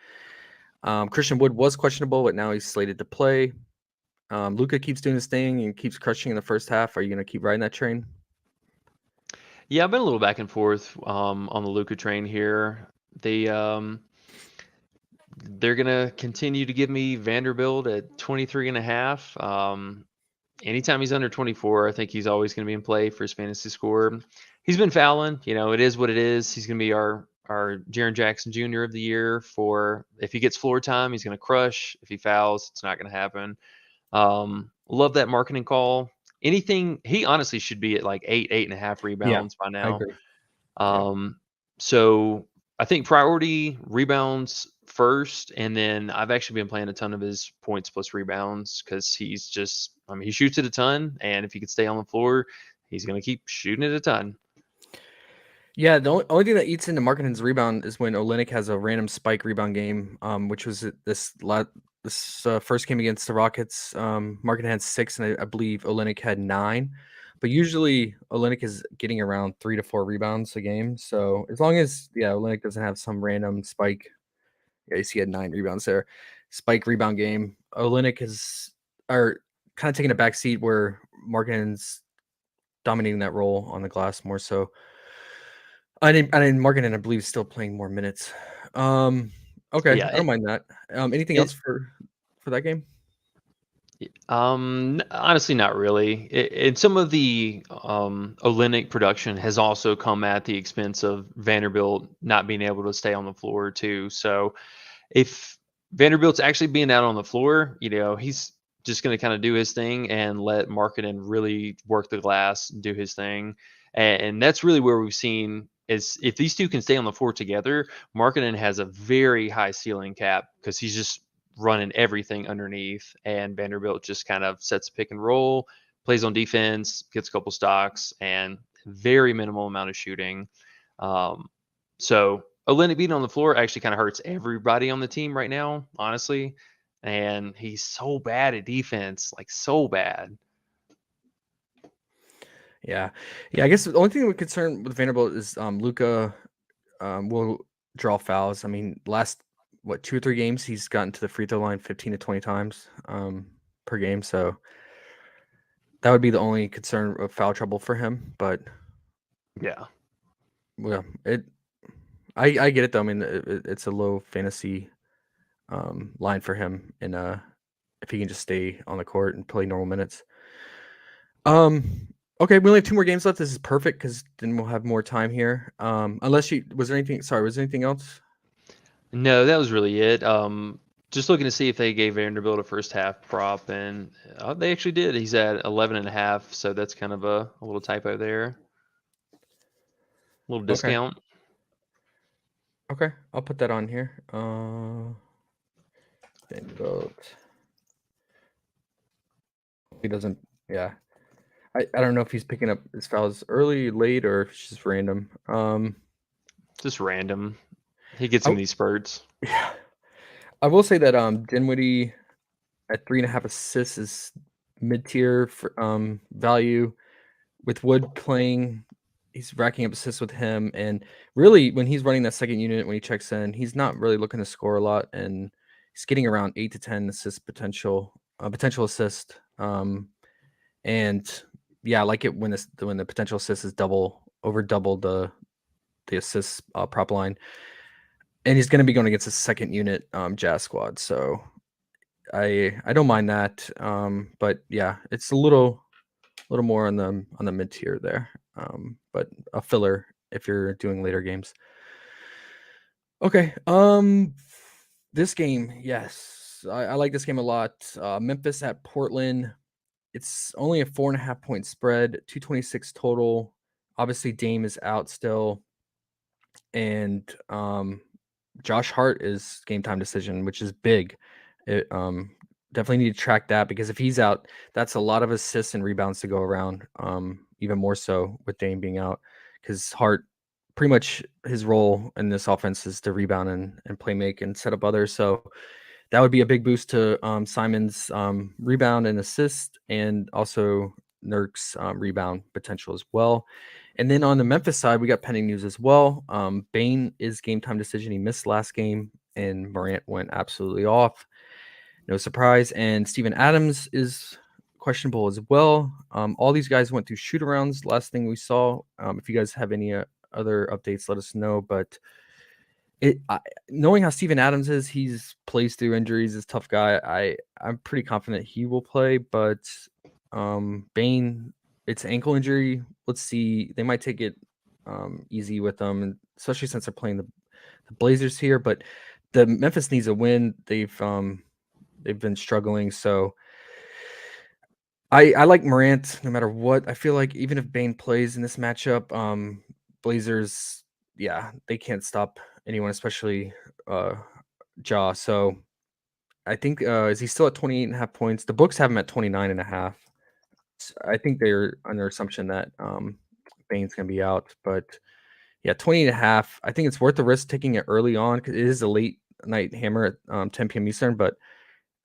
Christian Wood was questionable, but now he's slated to play. Luka keeps doing his thing and keeps crushing in the first half. Are you going to keep riding that train? Yeah, I've been a little back and forth on the Luka train here. They're gonna continue to give me Vanderbilt at 23.5. Anytime he's under 24, I think he's always going to be in play for his fantasy score. He's been fouling, it is what it is. He's going to be our Jaren Jackson Jr. of the year. For if he gets floor time, he's going to crush. If he fouls, it's not going to happen. Love that Markkanen call. Anything, he honestly should be at like 8.5 rebounds by now. I agree. So I think priority rebounds first, and then I've actually been playing a ton of his points plus rebounds because he's just, he shoots it a ton, and if he could stay on the floor, he's going to keep shooting it a ton. Yeah, the only thing that eats into Markkanen's rebound is when Olynyk has a random spike rebound game, which was this first game against the Rockets. Markkanen had 6, and I believe Olynyk had 9. But usually Olynyk is getting around 3 to 4 rebounds a game. So as long as Olynyk doesn't have some random spike, he had 9 rebounds there, spike rebound game. Olynyk are kind of taking a back seat where Markkanen's dominating that role on the glass more so. I didn't Markkanen, I believe, is still playing more minutes. Okay, Yeah, I don't mind that. Anything it, else for that game? Honestly, not really. And some of the Olynyk production has also come at the expense of Vanderbilt not being able to stay on the floor too. So if Vanderbilt's actually being out on the floor, he's just going to kind of do his thing and let Markkanen really work the glass, do his thing. And that's really where we've seen is if these two can stay on the floor together, Markkanen has a very high ceiling cap because he's just running everything underneath, and Vanderbilt just kind of sets pick and roll, plays on defense, gets a couple stocks, and very minimal amount of shooting. So Olynyk being on the floor actually kind of hurts everybody on the team right now, honestly. And he's so bad at defense, like so bad. Yeah. I guess the only thing we're concerned with Vanderbilt is Luka will draw fouls. I mean, last 2 or 3 games he's gotten to the free throw line 15 to 20 times per game. So that would be the only concern of foul trouble for him. But Yeah. well, I get it though. I mean, it's a low fantasy line for him, and if he can just stay on the court and play normal minutes. Okay, we only have 2 more games left. This is perfect because then we'll have more time here. Was there anything else? No, that was really it. Just looking to see if they gave Vanderbilt a first half prop, and they actually did. He's at 11.5, so that's kind of a little typo there. A little discount. Okay, I'll put that on here. Vanderbilt. He doesn't. Yeah, I don't know if he's picking up his fouls early, late, or if it's just random. Just random. He gets in these spurts. Yeah, I will say that Dinwiddie at 3.5 assists is mid-tier for value. With Wood playing, he's racking up assists with him, and really when he's running that second unit, when he checks in, he's not really looking to score a lot, and he's getting around 8 to 10 assist potential assist. And yeah, I like it when the potential assist is double the assist prop line, and he's going to be going against a second unit Jazz squad, so I don't mind that. But yeah, it's a little more on the mid tier there, but a filler if you're doing later games. Okay, this game, yes, I like this game a lot. Memphis at Portland. It's only a 4.5 point spread, 226 total. Obviously, Dame is out still, and Josh Hart is game time decision, which is big. It, definitely need to track that because if he's out, that's a lot of assists and rebounds to go around. Even more so with Dame being out, because Hart, pretty much his role in this offense is to rebound and play make and set up others. So that would be a big boost to Simon's rebound and assist, and also Nurk's rebound potential as well. And then on the Memphis side, we got pending news as well. Bane is game time decision. He missed last game, and Morant went absolutely off. No surprise. And Steven Adams is questionable as well. All these guys went through shoot-arounds. Last thing we saw. If you guys have any other updates, let us know. But knowing how Steven Adams is, he's plays through injuries. Is a tough guy. I'm pretty confident he will play. But Bane, it's ankle injury. Let's see. They might take it easy with them, and especially since they're playing the Blazers here. But the Memphis needs a win. They've been struggling, so I like Morant no matter what. I feel like even if Bane plays in this matchup, Blazers, yeah, they can't stop anyone, especially Ja. So I think is he still at 28.5 points? The books have him at 29.5. I think they're under assumption that Bane's gonna be out, but yeah, 20.5. I think it's worth the risk taking it early on because it is a late night hammer at 10 p.m. Eastern, but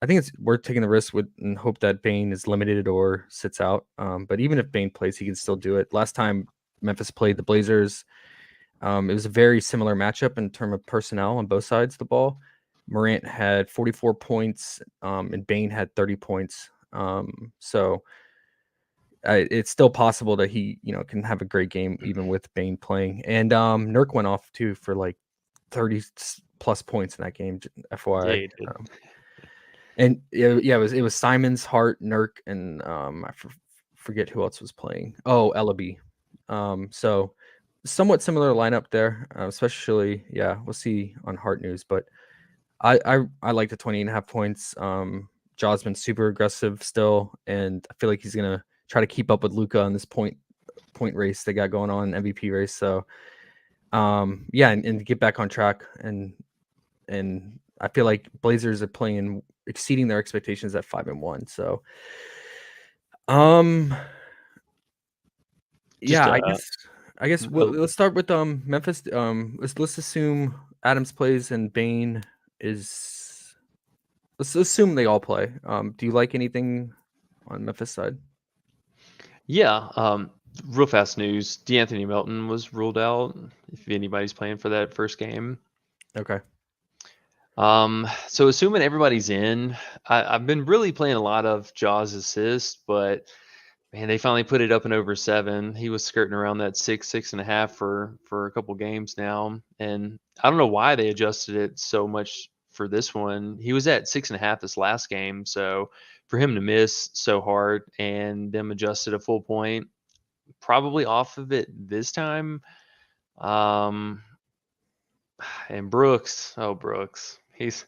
I think it's worth taking the risk with and hope that Bane is limited or sits out. But even if Bane plays, he can still do it. Last time Memphis played the Blazers, it was a very similar matchup in terms of personnel on both sides of the ball. Morant had 44 points, and Bane had 30 points. So it's still possible that he, can have a great game even with Bane playing. And Nurk went off too for like 30 plus points in that game, Yeah, FYI. he did. And it was Simons, Hart, Nurk, and I forget who else was playing. Oh, Ellaby. So somewhat similar lineup there, especially we'll see on Hart News, but I like the 20.5 points. Jaw's been super aggressive still, and I feel like he's gonna try to keep up with Luka on this point race they got going on, MVP race. So and get back on track, and I feel like Blazers are playing exceeding their expectations at 5-1. So I guess let's start with Memphis. Let's assume Adams plays and Bane is. Let's assume they all play. Do you like anything on Memphis side? Yeah. Real fast news: DeAnthony Melton was ruled out. If anybody's playing for that first game. Okay. So assuming everybody's in, I've been really playing a lot of Jaws assist, but man, they finally put it up and over 7. He was skirting around that 6.5 for a couple games now, and I don't know why they adjusted it so much for this one. He was at 6.5 this last game, so for him to miss so hard and them adjusted a full point, probably off of it this time. And Brooks, he's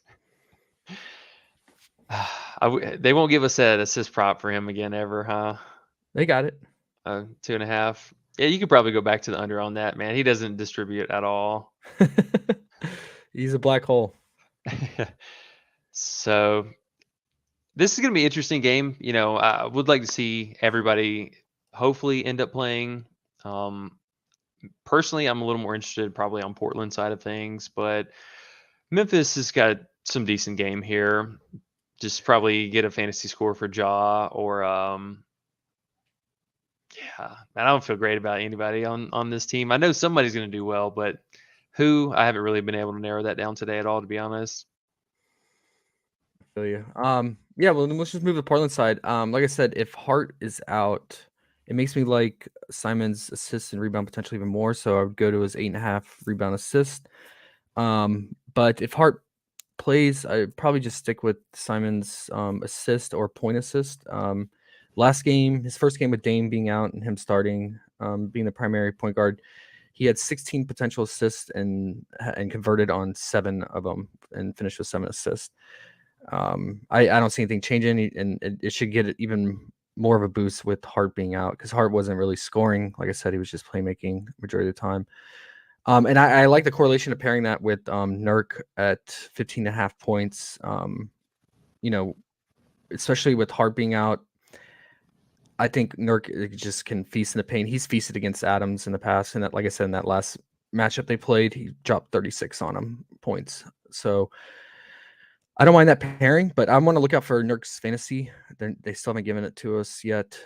they won't give us that assist prop for him again ever, huh? They got it. 2.5. Yeah, you could probably go back to the under on that, man. He doesn't distribute at all. He's a black hole. So this is going to be an interesting game. I would like to see everybody hopefully end up playing. Personally, I'm a little more interested probably on Portland side of things, but Memphis has got some decent game here. Just probably get a fantasy score for Ja or I don't feel great about anybody on this team. I know somebody's going to do well, but who? I haven't really been able to narrow that down today at all, to be honest. I feel you. Yeah, well, then let's just move to the Portland side. Like I said, if Hart is out, it makes me like Simon's assist and rebound potentially even more. So I would go to his 8.5 rebound assist. But if Hart plays, I'd probably just stick with Simon's assist or point assist. Last game, his first game with Dame being out and him starting, being the primary point guard, he had 16 potential assists and converted on 7 of them and finished with 7 assists. I don't see anything changing, and it should get even more of a boost with Hart being out because Hart wasn't really scoring. Like I said, he was just playmaking majority of the time. And I like the correlation of pairing that with Nurk at 15.5 points. Especially with Hart being out, I think Nurk just can feast in the paint. He's feasted against Adams in the past, and that, like I said, in that last matchup they played, he dropped 36 on him points. So I don't mind that pairing, but I want to look out for Nurk's fantasy. They still haven't given it to us yet,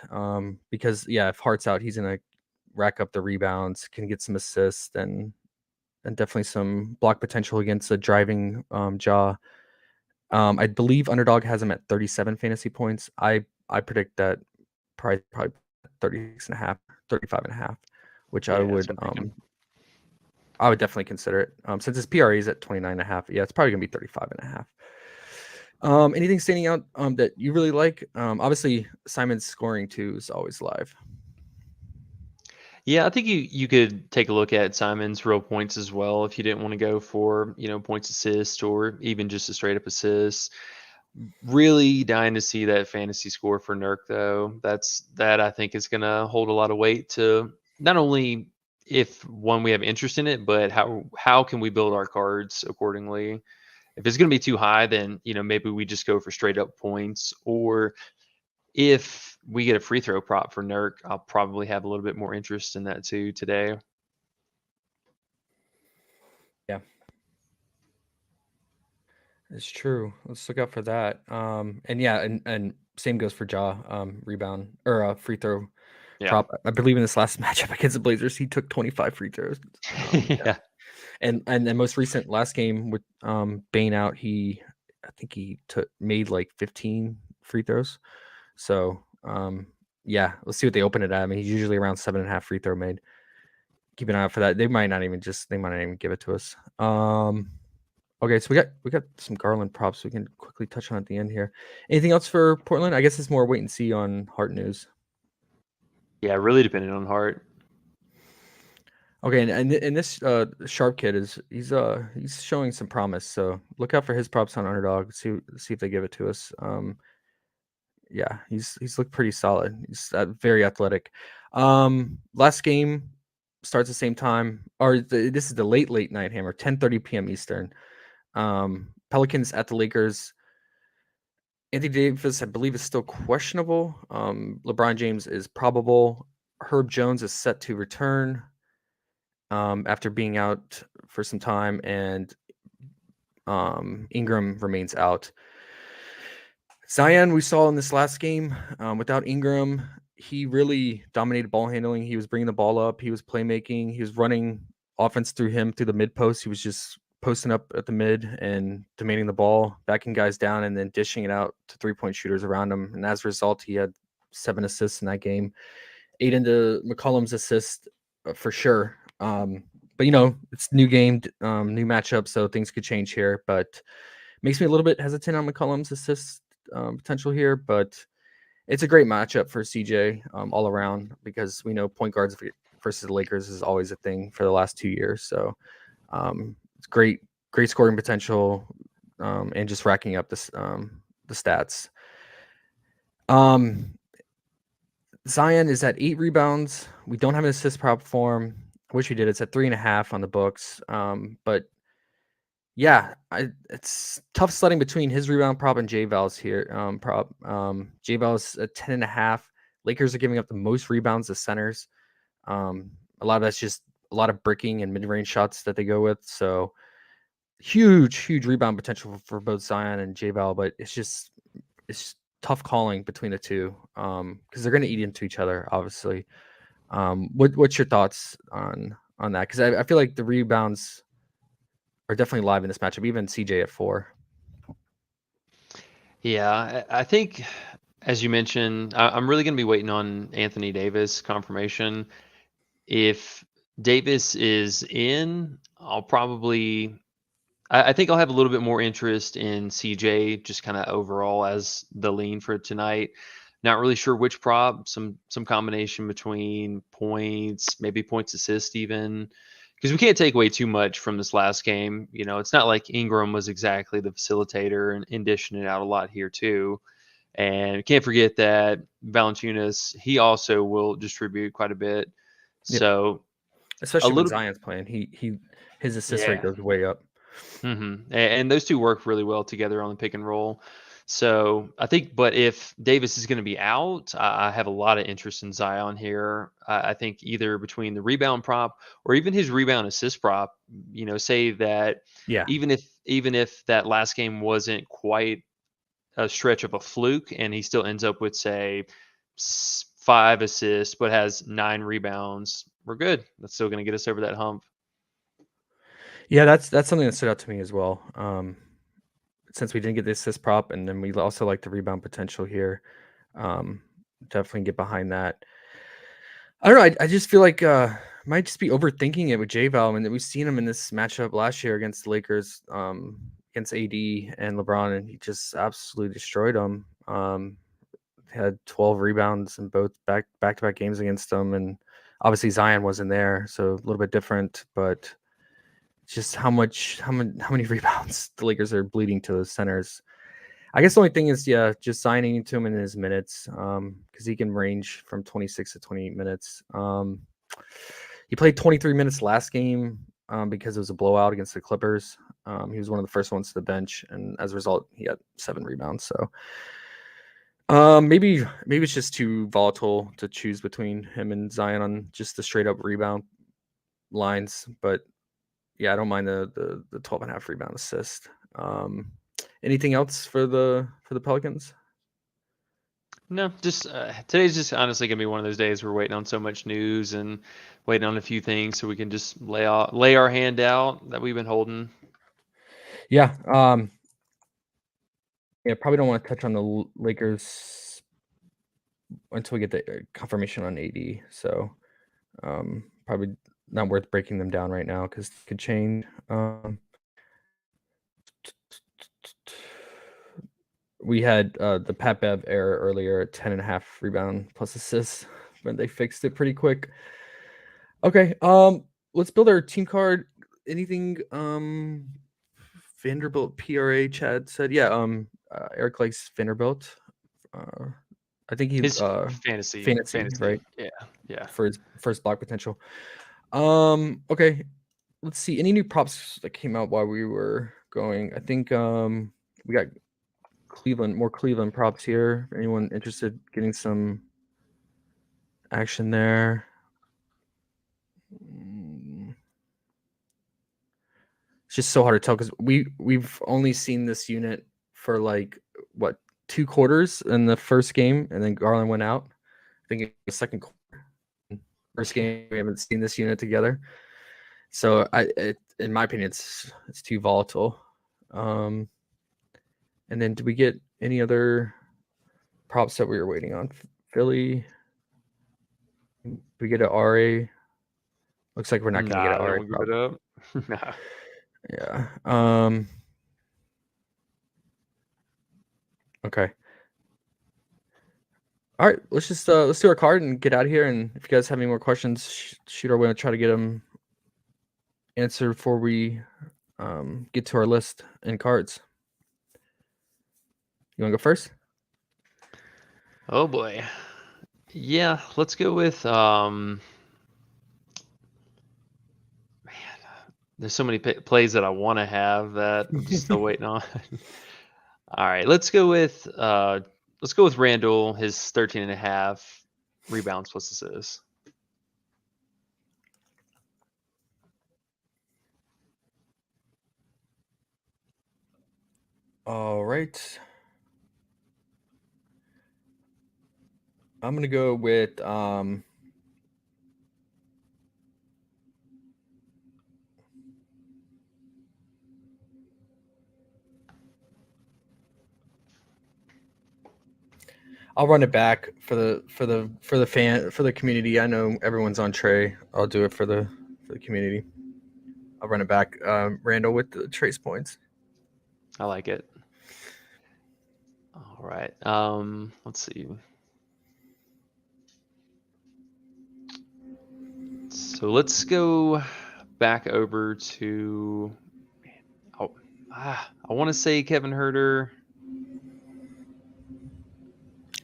because if Hart's out, he's gonna rack up the rebounds, can get some assists, and definitely some block potential against a driving Ja. I believe Underdog has him at 37 fantasy points. I predict that probably 36.5, 35.5, which I would definitely consider it. Since his PRA is at 29.5, it's probably gonna be 35.5. Anything standing out that you really like? Obviously Simon's scoring too is always live. Yeah, I think you could take a look at Simon's real points as well if you didn't want to go for points assist or even just a straight up assist. Really dying to see that fantasy score for Nurk though. That I think is going to hold a lot of weight to not only if we have interest in it, but how can we build our cards accordingly. If it's going to be too high, then maybe we just go for straight up points, or if we get a free throw prop for Nurk, I'll probably have a little bit more interest in that too today. Yeah, it's true. Let's look out for that. And same goes for Ja. Rebound or free throw prop. I believe in this last matchup against the Blazers, he took 25 free throws. And the most recent last game with Bane out, I think he made like 15 free throws. So yeah, let's see what they open it at. I mean, he's usually around 7.5 free throw made. Keep an eye out for that. They might not even give it to us. Okay, so we got some Garland props we can quickly touch on at the end here. Anything else for Portland? I guess it's more wait and see on Hart news. Yeah, really dependent on Hart. Okay, and this Sharp kid he's showing some promise. So look out for his props on Underdog. See if they give it to us. Yeah, he's looked pretty solid. He's very athletic. Last game starts the same time, or this is the late night hammer, 10:30 p.m. Eastern. Pelicans at the Lakers. Anthony Davis, I believe, is still questionable. LeBron James is probable. Herb Jones is set to return after being out for some time, and Ingram remains out. Zion, we saw in this last game, without Ingram, he really dominated ball handling. He was bringing the ball up. He was playmaking. He was running offense through him through the mid post. He was just posting up at the mid and demanding the ball, backing guys down, and then dishing it out to 3-point shooters around him. And as a result, he had 7 assists in that game, 8 into McCollum's assist for sure. But, it's new game, new matchup, so things could change here. But makes me a little bit hesitant on McCollum's assist potential here. But it's a great matchup for CJ all around, because we know point guards versus the Lakers is always a thing for the last 2 years. So it's great scoring potential and just racking up the stats. Zion is at 8 rebounds. We don't have an assist prop for him. I wish we did. It's at 3.5 on the books. But yeah, it's tough sledding between his rebound prop and J-Val's here. J-Val's at 10.5. Lakers are giving up the most rebounds to centers. A lot of that's just a lot of bricking and mid-range shots that they go with. So huge rebound potential for both Zion and J-Val, but it's tough calling between the two because they're going to eat into each other, obviously. What's your thoughts on that? Because I feel like the rebounds are definitely live in this matchup, even CJ at 4. Yeah, I think, as you mentioned, I'm really going to be waiting on Anthony Davis confirmation. If Davis is in, I think I'll have a little bit more interest in CJ, just kind of overall as the lean for tonight. Not really sure which prop, some combination between points, maybe points assist even, because we can't take away too much from this last game. It's not like Ingram was exactly the facilitator and dishing it out a lot here too. And can't forget that Valanciunas, he also will distribute quite a bit. Yep. So especially when Zion's playing, his assist rate goes way up. Mm-hmm. And those two work really well together on the pick and roll. So I think, but if Davis is going to be out, I have a lot of interest in Zion here. I think either between the rebound prop or even his rebound assist prop, say that even if that last game wasn't quite a stretch of a fluke and he still ends up with, say, 5 assists, but has 9 rebounds, we're good. That's still going to get us over that hump. Yeah, that's something that stood out to me as well. Since we didn't get the assist prop, and then we also like the rebound potential here, definitely get behind that. I don't know. I just feel like might just be overthinking it with J-Val. I mean, we've seen him in this matchup last year against the Lakers, against AD and LeBron, and he just absolutely destroyed them. Had 12 rebounds in both back-to-back games against them, and obviously Zion wasn't there, so a little bit different, but just how many rebounds the Lakers are bleeding to the centers. I guess the only thing is, just signing to him in his minutes, because he can range from 26 to 28 minutes. He played 23 minutes last game because it was a blowout against the Clippers. He was one of the first ones to the bench, and as a result, he had 7 rebounds. So maybe it's just too volatile to choose between him and Zion on just the straight up rebound lines, but yeah, I don't mind the 12.5 rebound assist. Anything else for the Pelicans? No, just today's just honestly gonna be one of those days we're waiting on so much news and waiting on a few things so we can just lay our hand out that we've been holding. Yeah. Probably don't want to touch on the Lakers until we get the confirmation on AD. So probably not worth breaking them down right now because it could change. We had the Pat Bev error earlier at 10.5 rebound plus assists, but they fixed it pretty quick. Okay, let's build our team card. Anything Vanderbilt PRA Chad said? Yeah, Eric likes Vanderbilt. I think His fantasy, right? Yeah. For his first block potential. Okay. Let's see. Any new props that came out while we were going? I think we got more Cleveland props here. Anyone interested getting some action there? It's just so hard to tell because we've only seen this unit for like what 2 quarters in the first game, and then Garland went out. I think in the second quarter. First game we haven't seen this unit together, so in my opinion it's too volatile. And then did we get any other props that we were waiting on? Philly, did we get an RA? Looks like we're not gonna get an RA. Give it up. Nah. Yeah. Okay. All right, let's do our card and get out of here. And if you guys have any more questions, shoot our way. I'll try to get them answered before we get to our list and cards. You want to go first? Oh boy. Yeah, let's go with man, there's so many plays that I want to have that I'm just still waiting on. All right, let's go with Randall, his 13.5 rebounds plus assists. All right. I'm gonna go with I'll run it back for the community. I know everyone's on Trey. I'll do it for the community. I'll run it back. Randall with the trace points. I like it. All right. Let's see. So let's go back over to. I want to say Kevin Huerter.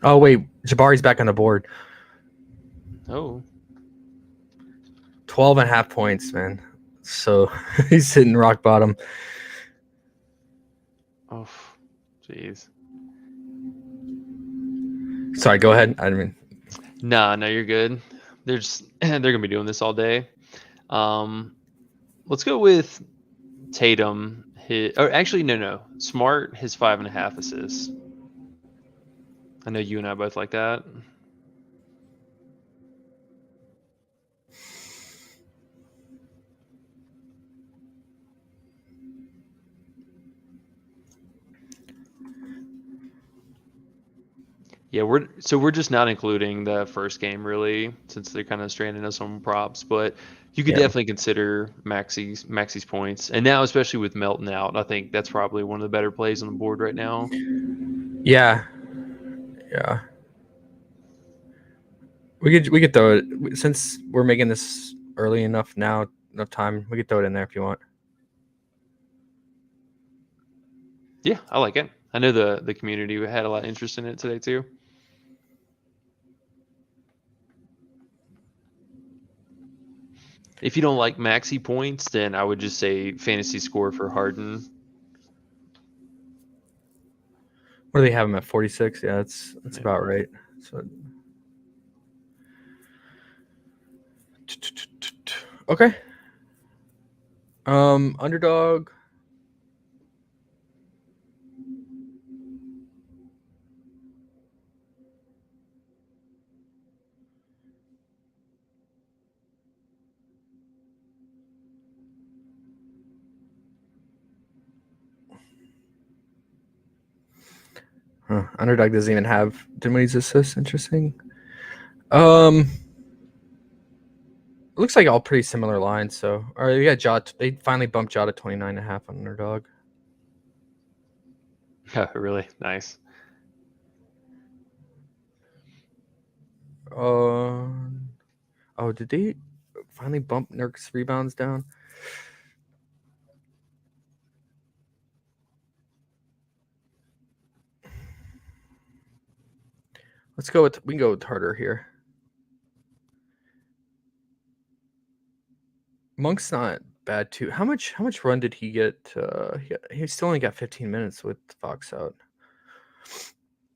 Oh wait, Jabari's back on the board. Oh. 12.5 points, man. So he's hitting rock bottom. Oh, jeez. Sorry, go ahead. I didn't mean. No, you're good. They're gonna be doing this all day. Let's go with Tatum. No. Smart, his 5.5 assists. I know you and I both like that. Yeah, we're just not including the first game really, since they're kind of stranding us on props. But you could definitely consider Maxi's points, and now especially with Melton out, I think that's probably one of the better plays on the board right now. Yeah. We could throw it since we're making this early enough now. Enough time. We could throw it in there if you want. Yeah, I like it. I know the community had a lot of interest in it today too. If you don't like Maxi points, then I would just say fantasy score for Harden. What do they have him at? 46? Yeah, that's about right. So okay. Underdog. Underdog doesn't even have Dinwiddie's assists. Interesting. It looks like all pretty similar lines. So, all right, we got Jot. They finally bumped Jot to 29.5 on underdog. Really nice. Oh, did they finally bump Nurk's rebounds down? Let's go with, we can go with harder here. Monk's not bad too. How much run did he get? He still only got 15 minutes with Fox out.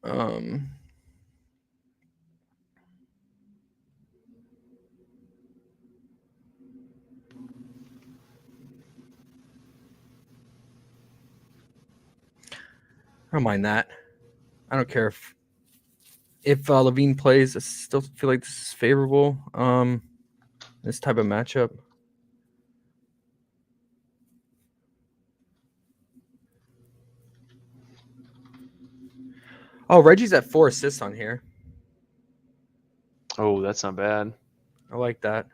I don't mind that. I don't care if Levine plays. I still feel like this is favorable. This type of matchup. Oh, Reggie's at 4 assists on here. Oh, that's not bad. I like that.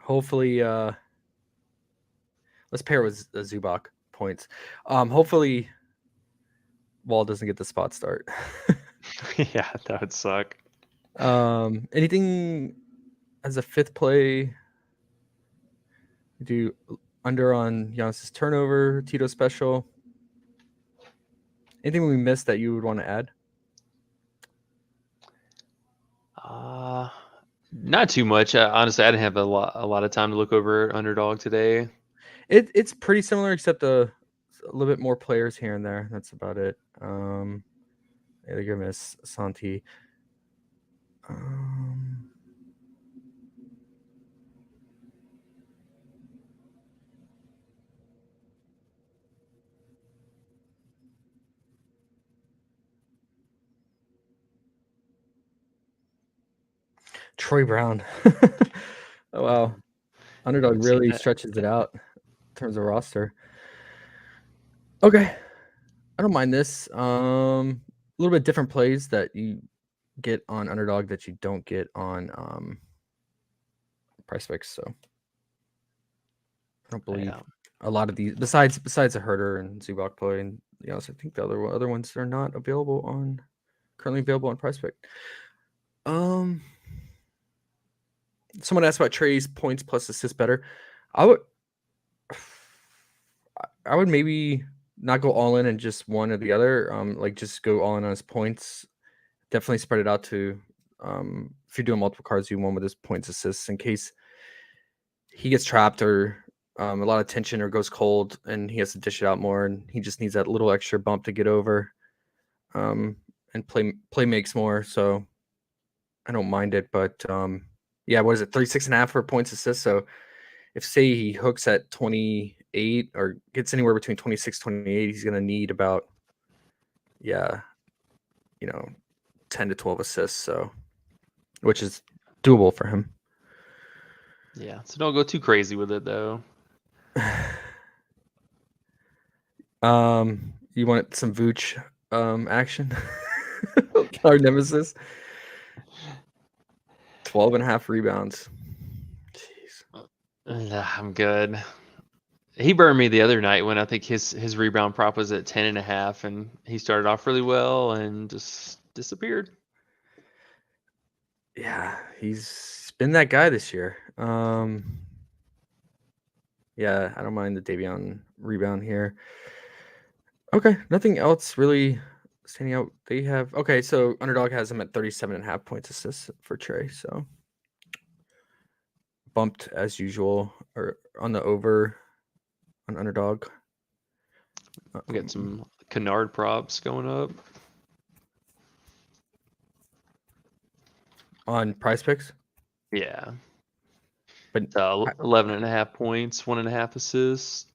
Hopefully, let's pair with Zubac points. Hopefully, Wall doesn't get the spot start. Yeah, that would suck. Anything as a fifth play? Do under on Giannis's turnover, Tito special. Anything we missed that you would want to add? Not too much. Honestly, I didn't have a lot of time to look over underdog today. It's pretty similar, except a little bit more players here and there. That's about it. They're gonna miss Santi. Troy Brown. Oh wow, underdog really stretches it out in terms of roster. Okay, I don't mind this. A little bit different plays that you get on underdog that you don't get on PrizePicks. So I don't believe a lot of these, besides a Herder and Zubac play, and I think the other ones are not currently available on PrizePick. Someone asked about Trey's points plus assists better. I would maybe not go all in and just one or the other. Like just go all in on his points. Definitely spread it out to if you're doing multiple cards, do one with his points assists in case he gets trapped or a lot of tension or goes cold and he has to dish it out more and he just needs that little extra bump to get over and play makes more. So I don't mind it, but yeah, what is it? 36.5 for points assists. So if say he hooks at 28 or gets anywhere between 26, 28, he's going to need about, 10 to 12 assists. So, which is doable for him. Yeah. So don't go too crazy with it though. You want some Vooch action? Our nemesis. 12.5 rebounds. Jeez. I'm good. He burned me the other night when I think his rebound prop was at 10.5 and he started off really well and just disappeared. Yeah, he's been that guy this year. Yeah, I don't mind the Davion rebound here. Okay, nothing else really standing out. They have so underdog has him at 37.5 points assists for Trey. So bumped as usual or on the over on underdog. We got some Kennard props going up on PrizePicks. Yeah, but 11.5 points, 1.5 assists.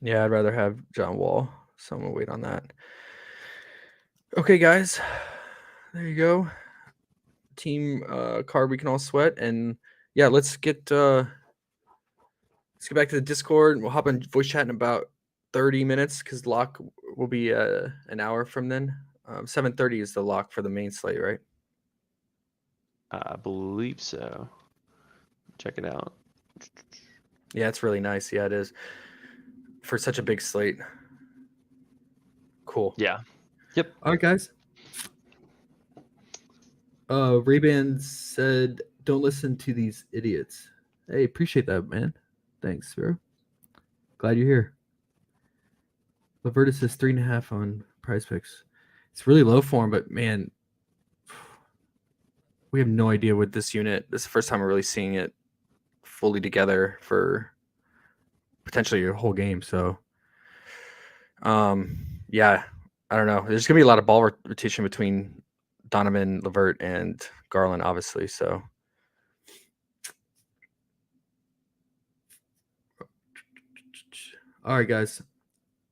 Yeah, I'd rather have John Wall, so I'm gonna wait on that. Okay, guys, there you go. Team card we can all sweat, and yeah, let's get get back to the Discord. We'll hop on voice chat in about 30 minutes because lock will be an hour from then. 7:30 is the lock for the main slate, right? I believe so. Check it out. Yeah, it's really nice. Yeah, it is for such a big slate. Cool. Yeah. Yep. All right, guys. Ray-Ban said, "Don't listen to these idiots." Hey, appreciate that, man. Thanks, bro. Glad you're here. Laverta says 3.5 on Prize Picks. It's really low for him, but man, we have no idea with this unit. This is the first time we're really seeing it fully together for potentially a whole game. So, yeah, I don't know. There's gonna be a lot of ball rotation between Donovan, Levert, and Garland, obviously. So, all right, guys,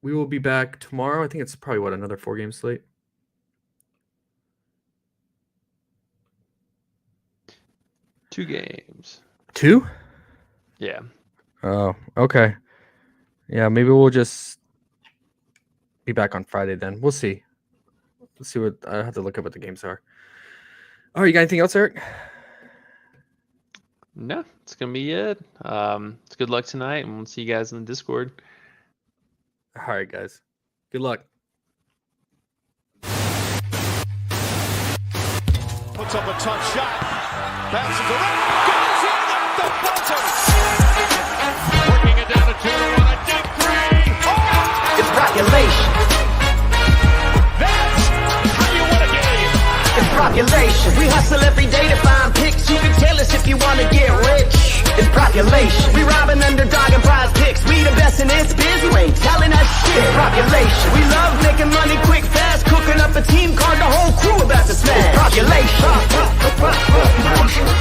we will be back tomorrow. I think it's probably another 4-game slate. Two games. 2? Yeah. Oh, okay. Yeah, maybe we'll just be back on Friday then. We'll see. Let's see what I have to look up what the games are. All right, you got anything else, Eric? No, it's gonna be it. It's good luck tonight, and we'll see you guys in the Discord. All right, guys. Good luck. Puts up a tough shot. Bounces around. Goes in at the buzzer. Working it down to 2 on a deep 3. Oh! It's population. That's how you win a game. It's population. We hustle every day to find picks. You can tell us if you want to get rich. It's population. We robbing underdog and prize picks. We the best in this biz. You ain't telling us shit. It's population. We love making money quick, fast. Cooking up a team card. The whole crew about to smash. It's population.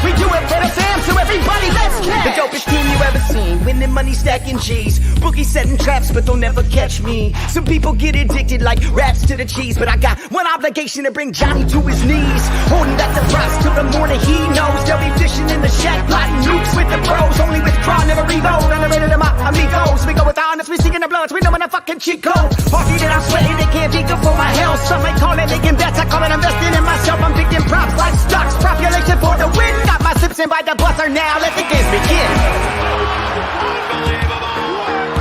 We do it for the fam, so everybody let's catch. The dopest team you ever seen. Winning money, stacking G's. Boogie setting traps, but they'll never catch me. Some people get addicted like rats to the cheese, but I got one obligation to bring Johnny to his knees. Holding back the props till the morning he knows. They'll be fishing in the shack, plotting nukes with the pros. Only with crowd, never reload. Underrated to my amigos. We go with honest, we singing the bloods. We know when the fucking cheat code. Party that I'm sweating, they can't be good for my health. Some may call it making bets, I call it investing in myself. I'm picking props like stocks. Population for the win. Got my sips in by the buzzer now. Let the games begin. Unbelievable.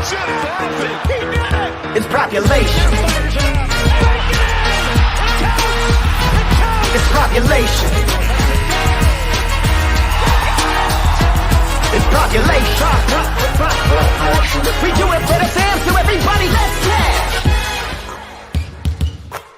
Just perfect. He did it. It's population. It's population. It's population. We do it for the fam, so everybody let's get